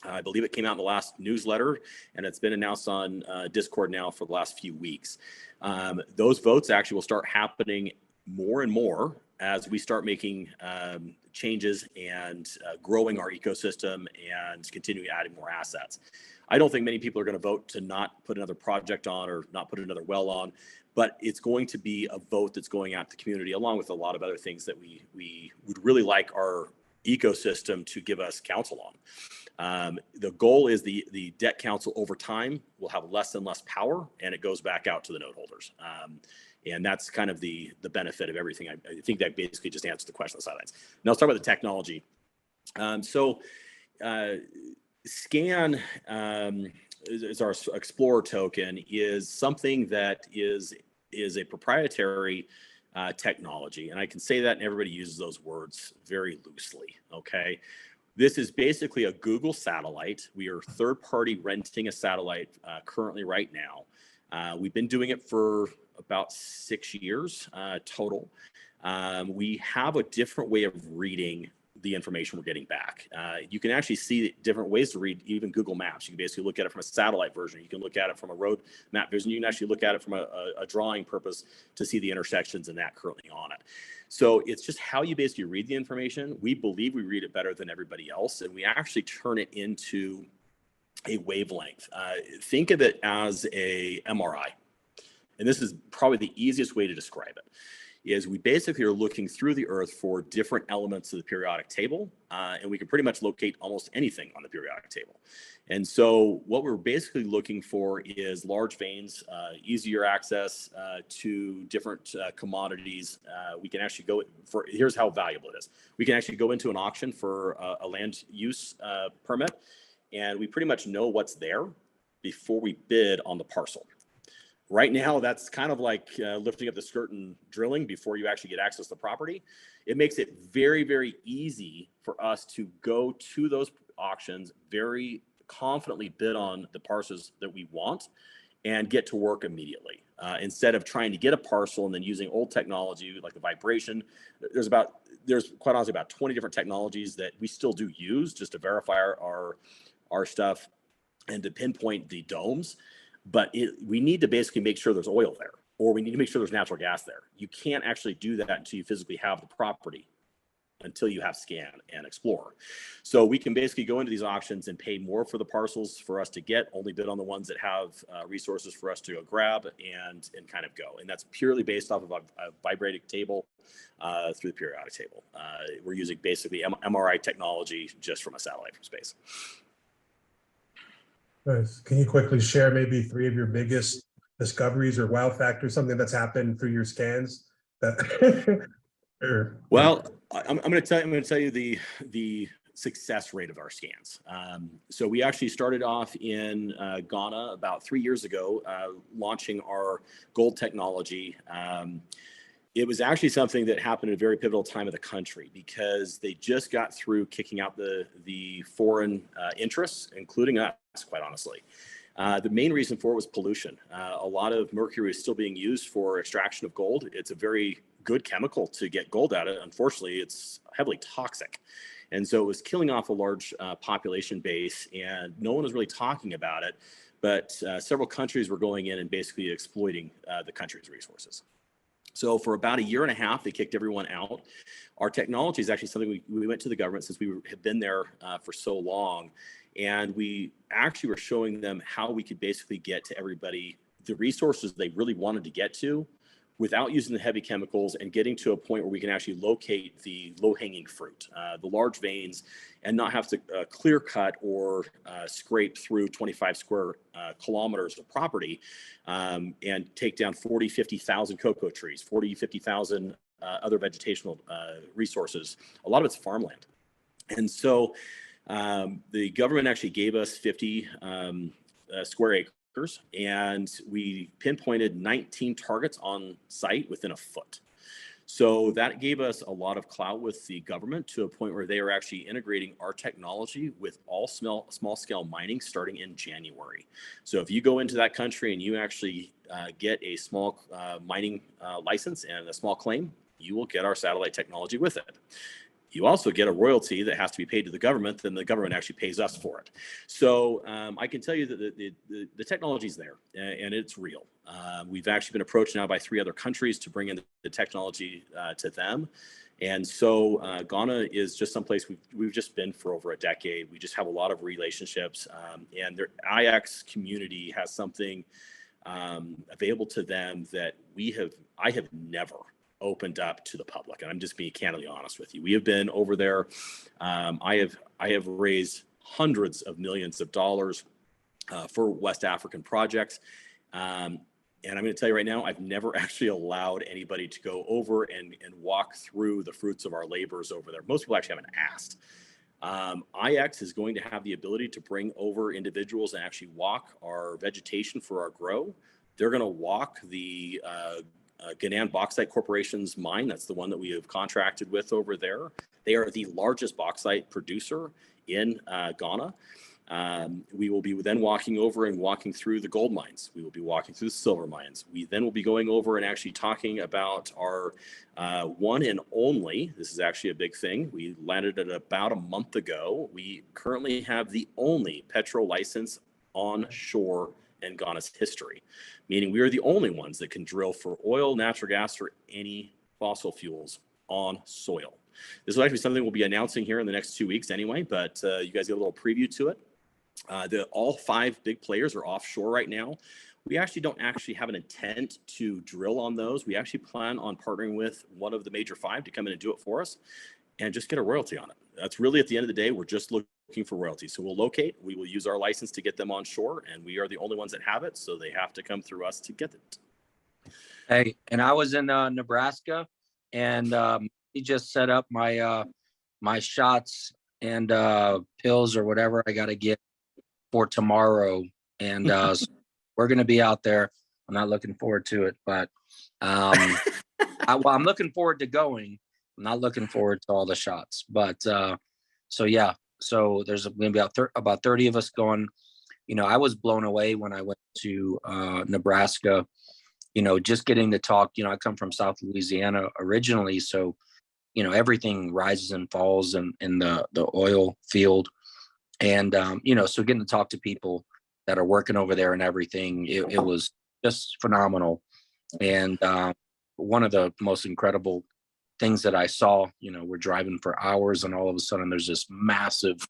I believe it came out in the last newsletter, and it's been announced on Discord now for the last few weeks. Those votes actually will start happening more and more as we start making changes and growing our ecosystem and continue adding more assets. I don't think many people are going to vote to not put another project on or not put another well on, but it's going to be a vote that's going out to the community, along with a lot of other things that we would really like our ecosystem to give us counsel on. The goal is the Debt Council over time will have less and less power, and it goes back out to the note holders. And that's kind of the benefit of everything. I think that basically just answers the question on the sidelines. Now let's talk about the technology. SCAN is our Explorer token, is something that is a proprietary technology. And I can say that, and everybody uses those words very loosely, okay? This is basically a Google satellite. We are third-party renting a satellite currently right now. We've been doing it for about 6 years total. We have a different way of reading the information we're getting back. You can actually see different ways to read even Google Maps. You can basically look at it from a satellite version. You can look at it from a road map version. You can actually look at it from a drawing purpose to see the intersections and that currently on it. So it's just how you basically read the information. We believe we read it better than everybody else, and we actually turn it into a wavelength. Think of it as a MRI. And this is probably the easiest way to describe it. Is we basically are looking through the earth for different elements of the periodic table, and we can pretty much locate almost anything on the periodic table. And so what we're basically looking for is large veins, easier access to different commodities. We can actually go for, here's how valuable it is. We can actually go into an auction for a land use permit, and we pretty much know what's there before we bid on the parcel. Right now, that's kind of like lifting up the skirt and drilling before you actually get access to the property. It makes it very, very easy for us to go to those auctions, very confidently bid on the parcels that we want and get to work immediately. Instead of trying to get a parcel and then using old technology like the vibration. There's quite honestly about 20 different technologies that we still do use just to verify our stuff and to pinpoint the domes. But we need to basically make sure there's oil there, or we need to make sure there's natural gas there. You can't actually do that until you physically have the property, until you have Scan and Explore. So we can basically go into these auctions and pay more for the parcels for us to get, only bid on the ones that have resources for us to go grab and kind of go. And that's purely based off of a vibrating table through the periodic table. We're using basically MRI technology just from a satellite from space. Nice. Can you quickly share maybe 3 of your biggest discoveries or wow factors, something that's happened through your scans? Well, I'm going to tell you the success rate of our scans. So we actually started off in Ghana about 3 years ago, launching our gold technology. It was actually something that happened at a very pivotal time of the country because they just got through kicking out the foreign interests, including us, quite honestly. The main reason for it was pollution. A lot of mercury is still being used for extraction of gold. It's a very good chemical to get gold out of. Unfortunately, it's heavily toxic. And so it was killing off a large population base, and no one was really talking about it. But several countries were going in and basically exploiting the country's resources. So for about 1.5 years, they kicked everyone out. Our technology is actually something we went to the government since we had been there for so long. And we actually were showing them how we could basically get to everybody the resources they really wanted to get to without using the heavy chemicals and getting to a point where we can actually locate the low-hanging fruit, the large veins, and not have to clear cut or scrape through 25 square kilometers of property and take down 40, 50,000 cocoa trees, 40, 50,000 other vegetational resources. A lot of it's farmland. And so the government actually gave us 50 square acres, and we pinpointed 19 targets on site within a foot. So that gave us a lot of clout with the government to a point where they are actually integrating our technology with all small scale mining starting in January. So if you go into that country and you actually get a small mining license and a small claim, you will get our satellite technology with it. You also get a royalty that has to be paid to the government, then the government actually pays us for it. So I can tell you that the technology is there and it's real. We've actually been approached now by 3 other countries to bring in the technology to them. And so Ghana is just someplace we've just been for over a decade. We just have a lot of relationships, and their IX community has something available to them that I have never opened up to the public. And I'm just being candidly honest with you. We have been over there. I have raised hundreds of millions of dollars for West African projects. And I'm going to tell you right now, I've never actually allowed anybody to go over and walk through the fruits of our labors over there. Most people actually haven't asked. IX is going to have the ability to bring over individuals and actually walk our vegetation for our grow. They're going to walk the Gannan Bauxite Corporation's mine. That's the one that we have contracted with over there. They are the largest bauxite producer in Ghana. We will be then walking over and walking through the gold mines. We will be walking through the silver mines. We then will be going over and actually talking about our one and only, this is actually a big thing. We landed it about a month ago. We currently have the only petro license on shore in Ghana's history, meaning we are the only ones that can drill for oil, natural gas, or any fossil fuels on soil. This is actually something we'll be announcing here in the next 2 weeks anyway, but you guys get a little preview to it. All 5 big players are offshore right now. We actually don't have an intent to drill on those. We actually plan on partnering with one of the major 5 to come in and do it for us and just get a royalty on it. That's really, at the end of the day, we're just looking for royalties. So we'll locate, we will use our license to get them on shore, and we are the only ones that have it, so they have to come through us to get it. Hey, and I was in Nebraska, and he just set up my my shots and pills or whatever I got to get for tomorrow, and so we're gonna be out there. I'm not looking forward to it, but I'm looking forward to going. I'm not looking forward to all the shots, but so yeah, so there's gonna be about 30 of us going. You know, I was blown away when I went to Nebraska. You know, just getting to talk. You know, I come from South Louisiana originally, so you know everything rises and falls in the oil field. And, you know, so getting to talk to people that are working over there and everything, it was just phenomenal. And one of the most incredible things that I saw, you know, we're driving for hours and all of a sudden there's this massive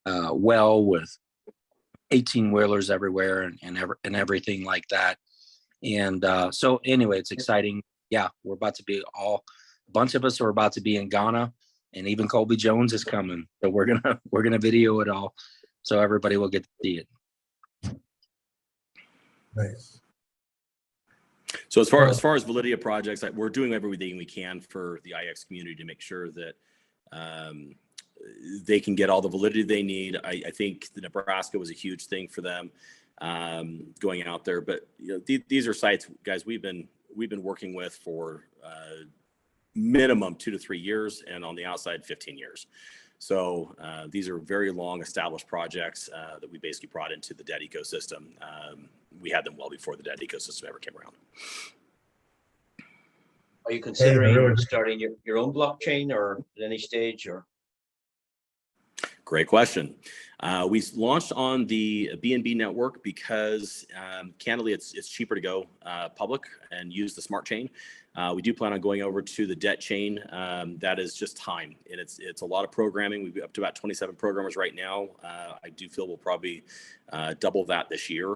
well with 18 wheelers everywhere and everything like that. And so anyway, it's exciting. Yeah, we're about to be a bunch of us are about to be in Ghana. And even Colby Jones is coming, so we're gonna video it all, so everybody will get to see it. Nice. So as far as validity of projects, we're doing everything we can for the IX community to make sure that they can get all the validity they need. I think the Nebraska was a huge thing for them going out there, but you know, these are sites, guys, we've been working with for minimum 2 to 3 years, and on the outside 15 years. So these are very long established projects that we basically brought into the debt ecosystem. We had them well before the debt ecosystem ever came around. Are you considering starting your own blockchain or at any stage? Or Great question. We launched on the BNB network because candidly, it's cheaper to go public and use the smart chain. We do plan on going over to the debt chain. That is just time, and it's a lot of programming. We've up to about 27 programmers right now. I do feel we'll probably double that this year.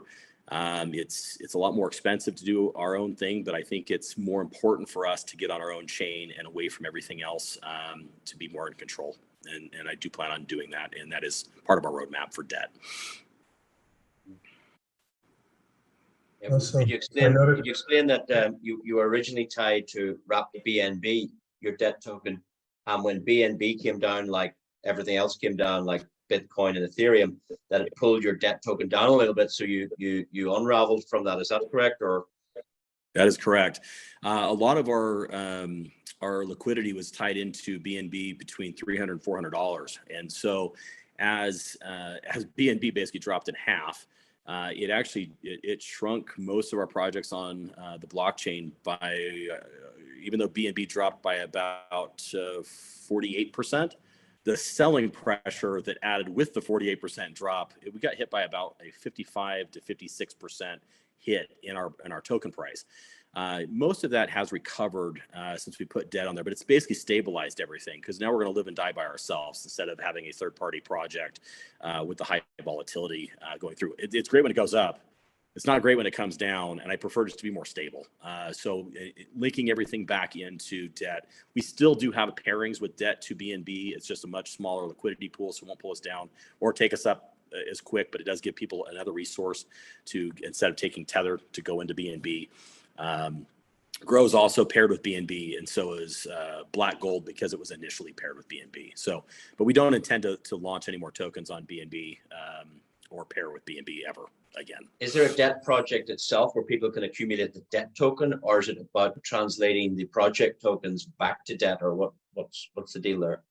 It's a lot more expensive to do our own thing, but I think it's more important for us to get on our own chain and away from everything else to be more in control. And I do plan on doing that, and that is part of our roadmap for debt. Yeah, could you explain that you were originally tied to wrap BNB, your debt token, and when BNB came down, like everything else came down, like Bitcoin and Ethereum, that it pulled your debt token down a little bit, so you unraveled from that. Is that correct? Or that is correct. A lot of our liquidity was tied into BNB between $300 and $400, and so as BNB basically dropped in half, it shrunk most of our projects on the blockchain by even though BNB dropped by about 48%. The selling pressure that added with the 48% drop, we got hit by about a 55 to 56% hit in our token price. Most of that has recovered since we put debt on there, but it's basically stabilized everything, because now we're going to live and die by ourselves instead of having a third-party project with the high volatility going through. It's great when it goes up. It's not great when it comes down, and I prefer just to be more stable. So linking everything back into debt, we still do have pairings with debt to BNB. It's just a much smaller liquidity pool, so it won't pull us down or take us up as quick, but it does give people another resource to, instead of taking Tether, to go into BNB. Grow is also paired with BNB, and so is Black Gold because it was initially paired with BNB. So, but we don't intend to launch any more tokens on BNB or pair with BNB ever again. Is there a debt project itself where people can accumulate the debt token, or is it about translating the project tokens back to debt, or what's the deal there?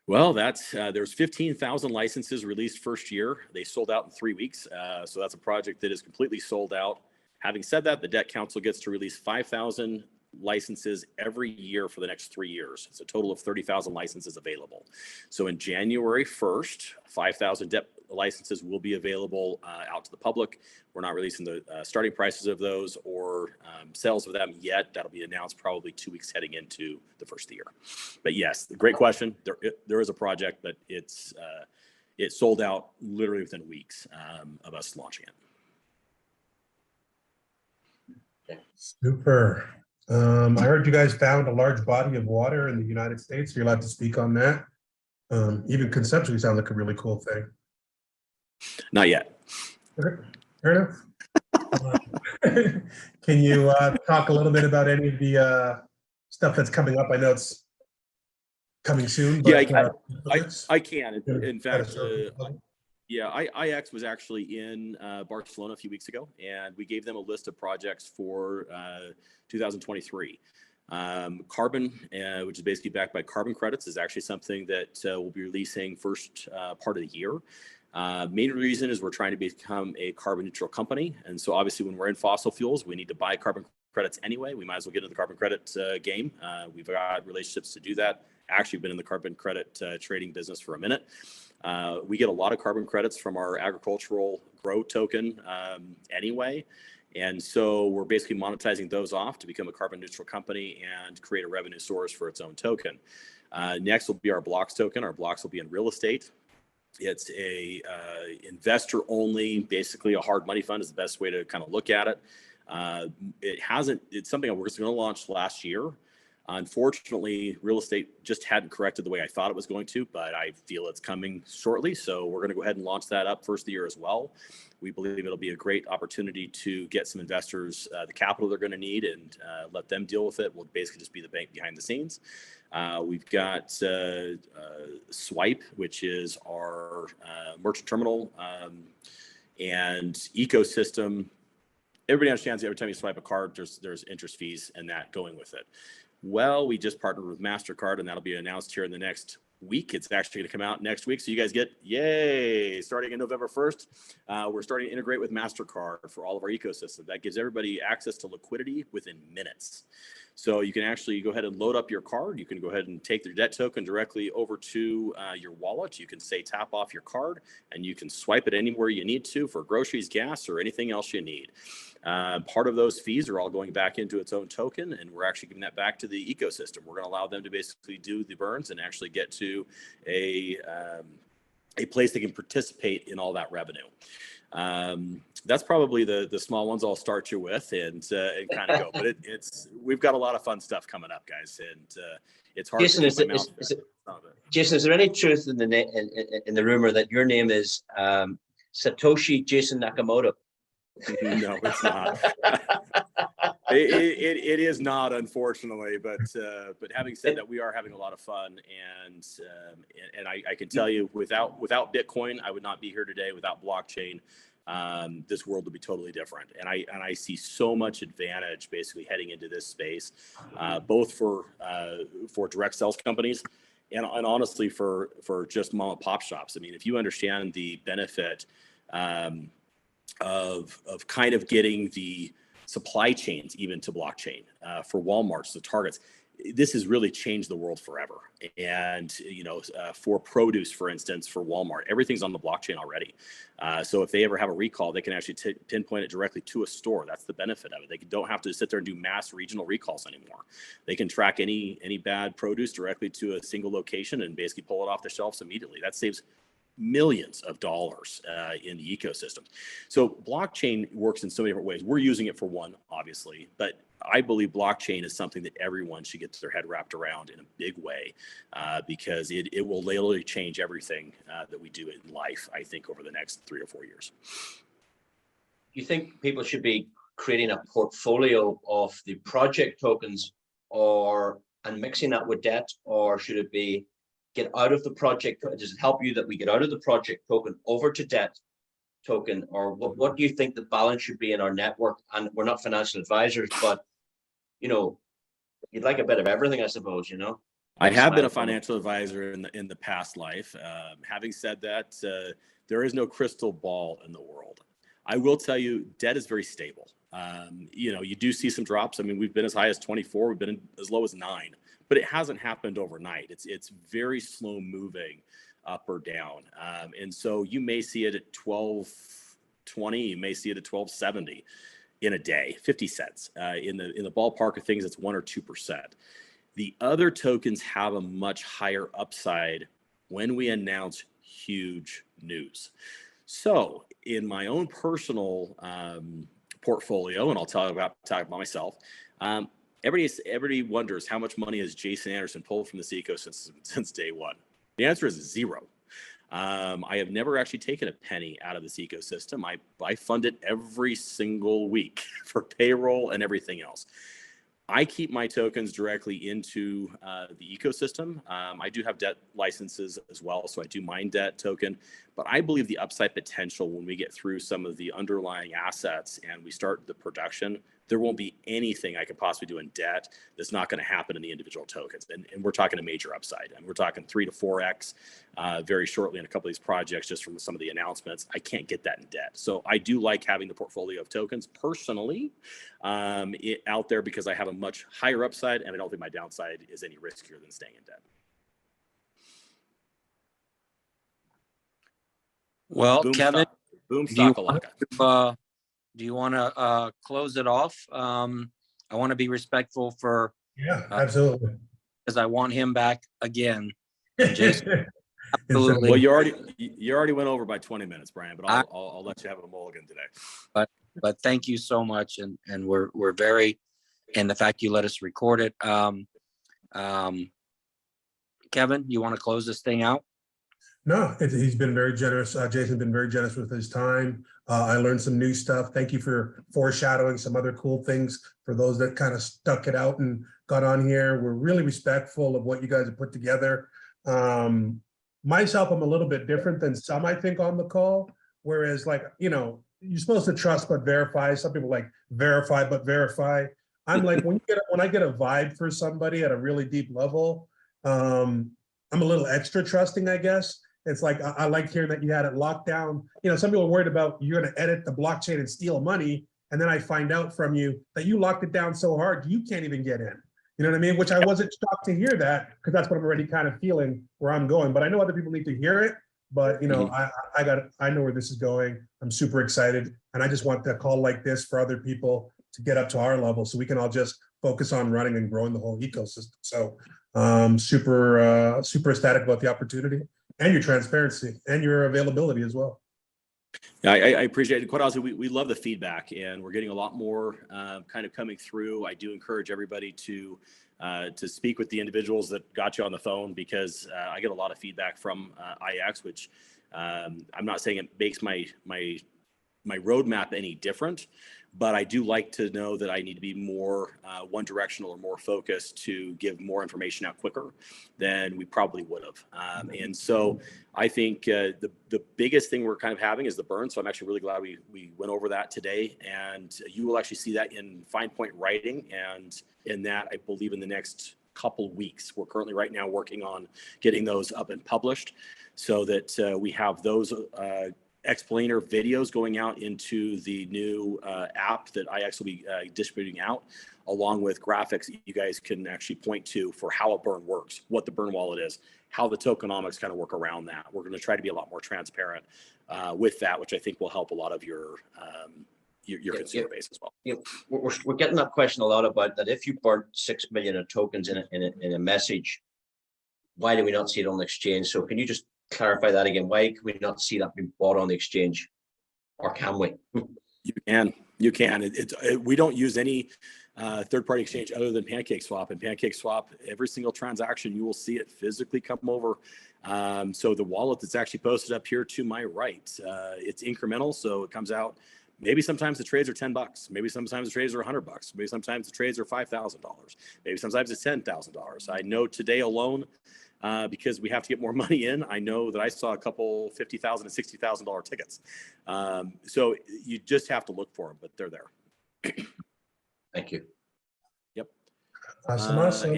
Well, that's there's 15,000 licenses released first year. They sold out in 3 weeks. So that's a project that is completely sold out. Having said that, the Debt Council gets to release 5,000 licenses every year for the next 3 years. It's a total of 30,000 licenses available. So in January 1st, 5,000 debt licenses will be available out to the public. We're not releasing the starting prices of those or sales of them yet. That'll be announced probably 2 weeks heading into the first of the year. But yes, great question. There is a project, but it sold out literally within weeks of us launching it. Super. I heard you guys found a large body of water in the United States. You're allowed to speak on that. Even conceptually sounds like a really cool thing. Not yet. Okay, fair enough. Can you talk a little bit about any of the stuff that's coming up? I know it's coming soon. But, yeah, I can. In fact, yeah, IX was actually in Barcelona a few weeks ago, and we gave them a list of projects for 2023. Carbon, which is basically backed by carbon credits, is actually something that we'll be releasing first part of the year. Main reason is we're trying to become a carbon neutral company. And so obviously when we're in fossil fuels, we need to buy carbon credits anyway. We might as well get into the carbon credit game. We've got relationships to do that. Actually been in the carbon credit trading business for a minute. We get a lot of carbon credits from our agricultural grow token anyway. And so we're basically monetizing those off to become a carbon neutral company and create a revenue source for its own token. Next will be our BLOX token. Our BLOX will be in real estate. It's a investor only, basically a hard money fund is the best way to kind of look at it. It's something I was going to launch last year. Unfortunately, real estate just hadn't corrected the way I thought it was going to, but I feel it's coming shortly. So we're going to go ahead and launch that up first of the year as well. We believe it'll be a great opportunity to get some investors the capital they're going to need and let them deal with it. We'll basically just be the bank behind the scenes. We've got Swipe, which is our merchant terminal and ecosystem. Everybody understands that every time you swipe a card, there's interest fees and that going with it. Well, we just partnered with MasterCard, and that'll be announced here in the next week. It's actually going to come out next week. So you guys get, yay, starting in November 1st, we're starting to integrate with MasterCard for all of our ecosystem. That gives everybody access to liquidity within minutes. So you can actually go ahead and load up your card. You can go ahead and take their debt token directly over to your wallet. You can say tap off your card, and you can swipe it anywhere you need to for groceries, gas, or anything else you need. Part of those fees are all going back into its own token, and we're actually giving that back to the ecosystem. We're going to allow them to basically do the burns and actually get to a place they can participate in all that revenue. That's probably the small ones I'll start you with and kind of go. But we've got a lot of fun stuff coming up, guys, and it's hard. Jason, Jason, is there any truth in the rumor that your name is Satoshi Jason Nakamoto? No, it's not. It is not, unfortunately. But having said that, we are having a lot of fun, and I can tell you, without Bitcoin, I would not be here today. Without blockchain, this world would be totally different. And I see so much advantage basically heading into this space, both for direct sales companies and honestly for just mom and pop shops. I mean, if you understand the benefit of kind of getting the supply chains even to blockchain for Walmart's, the Targets, this has really changed the world forever. And for produce, for instance, for Walmart, everything's on the blockchain already. So if they ever have a recall, they can actually pinpoint it directly to a store. That's the benefit of it. They don't have to sit there and do mass regional recalls anymore. They can track any bad produce directly to a single location and basically pull it off the shelves immediately. That saves millions of dollars in the ecosystem. So blockchain works in so many different ways. We're using it for one, obviously, but I believe blockchain is something that everyone should get their head wrapped around in a big way because it will literally change everything that we do in life, I think, over the next 3 or 4 years. You think people should be creating a portfolio of the project tokens, and mixing that with debt, or should it be get out of the project? Does it help you that we get out of the project token over to debt token, or what do you think the balance should be in our network? And we're not financial advisors, but you know, you'd like a bit of everything, I suppose. You know, I have been a financial advisor in the past life. Having said that, there is no crystal ball in the world. I will tell you, debt is very stable. You know, you do see some drops. I mean, we've been as high as 24, we've been as low as 9, but it hasn't happened overnight. It's very slow moving up or down. And so you may see it at 12.20, you may see it at 12.70 in a day, 50 cents. In the ballpark of things, it's 1 or 2%. The other tokens have a much higher upside when we announce huge news. So in my own personal portfolio, and I'll talk about myself, everybody wonders how much money has Jason Anderson pulled from this ecosystem since day one. The answer is 0. I have never actually taken a penny out of this ecosystem. I fund it every single week for payroll and everything else. I keep my tokens directly into the ecosystem. I do have debt licenses as well, so I do mine debt token. But I believe the upside potential when we get through some of the underlying assets and we start the production, there won't be anything I could possibly do in debt that's not going to happen in the individual tokens. And we're talking a major upside. And we're talking 3 to 4x very shortly in a couple of these projects just from some of the announcements. I can't get that in debt. So I do like having the portfolio of tokens personally out there because I have a much higher upside and I don't think my downside is any riskier than staying in debt. Well, Boom Kevin, stock. Boom stock. do you want to close it off? I want to be respectful for absolutely, because I want him back again. Jason, absolutely. Well, you already went over by 20 minutes, Brian, but I'll let you have a mulligan today. But thank you so much, and we're very, and the fact you let us record it. Kevin, you want to close this thing out? No, he's been very generous. Jason's been very generous with his time. I learned some new stuff. Thank you for foreshadowing some other cool things for those that kind of stuck it out and got on here. We're really respectful of what you guys have put together. Myself, I'm a little bit different than some, I think, on the call. Whereas, like, you know, you're supposed to trust but verify. Some people like verify but verify. I'm like, when I get a vibe for somebody at a really deep level, I'm a little extra trusting, I guess. It's like, I like hearing that you had it locked down. You know, some people are worried about you're going to edit the blockchain and steal money. And then I find out from you that you locked it down so hard, you can't even get in. You know what I mean? Which I wasn't shocked to hear that, because that's what I'm already kind of feeling where I'm going. But I know other people need to hear it. But, you know, I know where this is going. I'm super excited. And I just want a call like this for other people to get up to our level so we can all just focus on running and growing the whole ecosystem. So super ecstatic about the opportunity and your transparency and your availability as well. Yeah, I appreciate it. Quite honestly, we love the feedback, and we're getting a lot more kind of coming through. I do encourage everybody to speak with the individuals that got you on the phone, because I get a lot of feedback from IX, which I'm not saying it makes my roadmap any different, but I do like to know that I need to be more one directional or more focused to give more information out quicker than we probably would have. And so I think the biggest thing we're kind of having is the burn. So I'm actually really glad we went over that today, and you will actually see that in fine point writing, and in that, I believe, in the next couple weeks. We're currently right now working on getting those up and published so that we have those explainer videos going out into the new app that IX will be distributing out, along with graphics you guys can actually point to for how a burn works, what the burn wallet is, how the tokenomics kind of work around that. We're going to try to be a lot more transparent with that, which I think will help a lot of your consumer base as well. Yeah, we're getting that question a lot about that. If you burnt 6 million of tokens in a message, why do we not see it on the exchange? So can you just clarify that again? Why can we not see that being bought on the exchange, or can we? You can. We don't use any third-party exchange other than PancakeSwap. And PancakeSwap, every single transaction, you will see it physically come over. So the wallet that's actually posted up here to my right, it's incremental, so it comes out Maybe sometimes the trades are $10. Maybe sometimes the trades are $100. Maybe sometimes the trades are $5,000. Maybe sometimes it's $10,000. I know today alone, because we have to get more money in, I know that I saw a couple $50,000 and $60,000 tickets. So you just have to look for them, but they're there. Thank you. Yep. Awesome.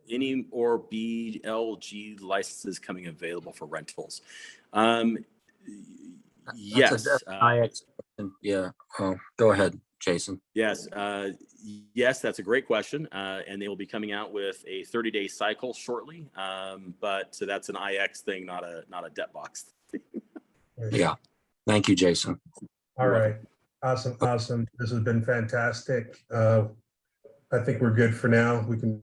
Any more BLG licenses coming available for rentals? Yes. Yeah. Oh, go ahead, Jason. Yes. Yes, that's a great question. And they will be coming out with a 30-day cycle shortly. But so that's an IX thing, not a debt box. Yeah. Thank you, Jason. All right. Awesome. This has been fantastic. I think we're good for now. We can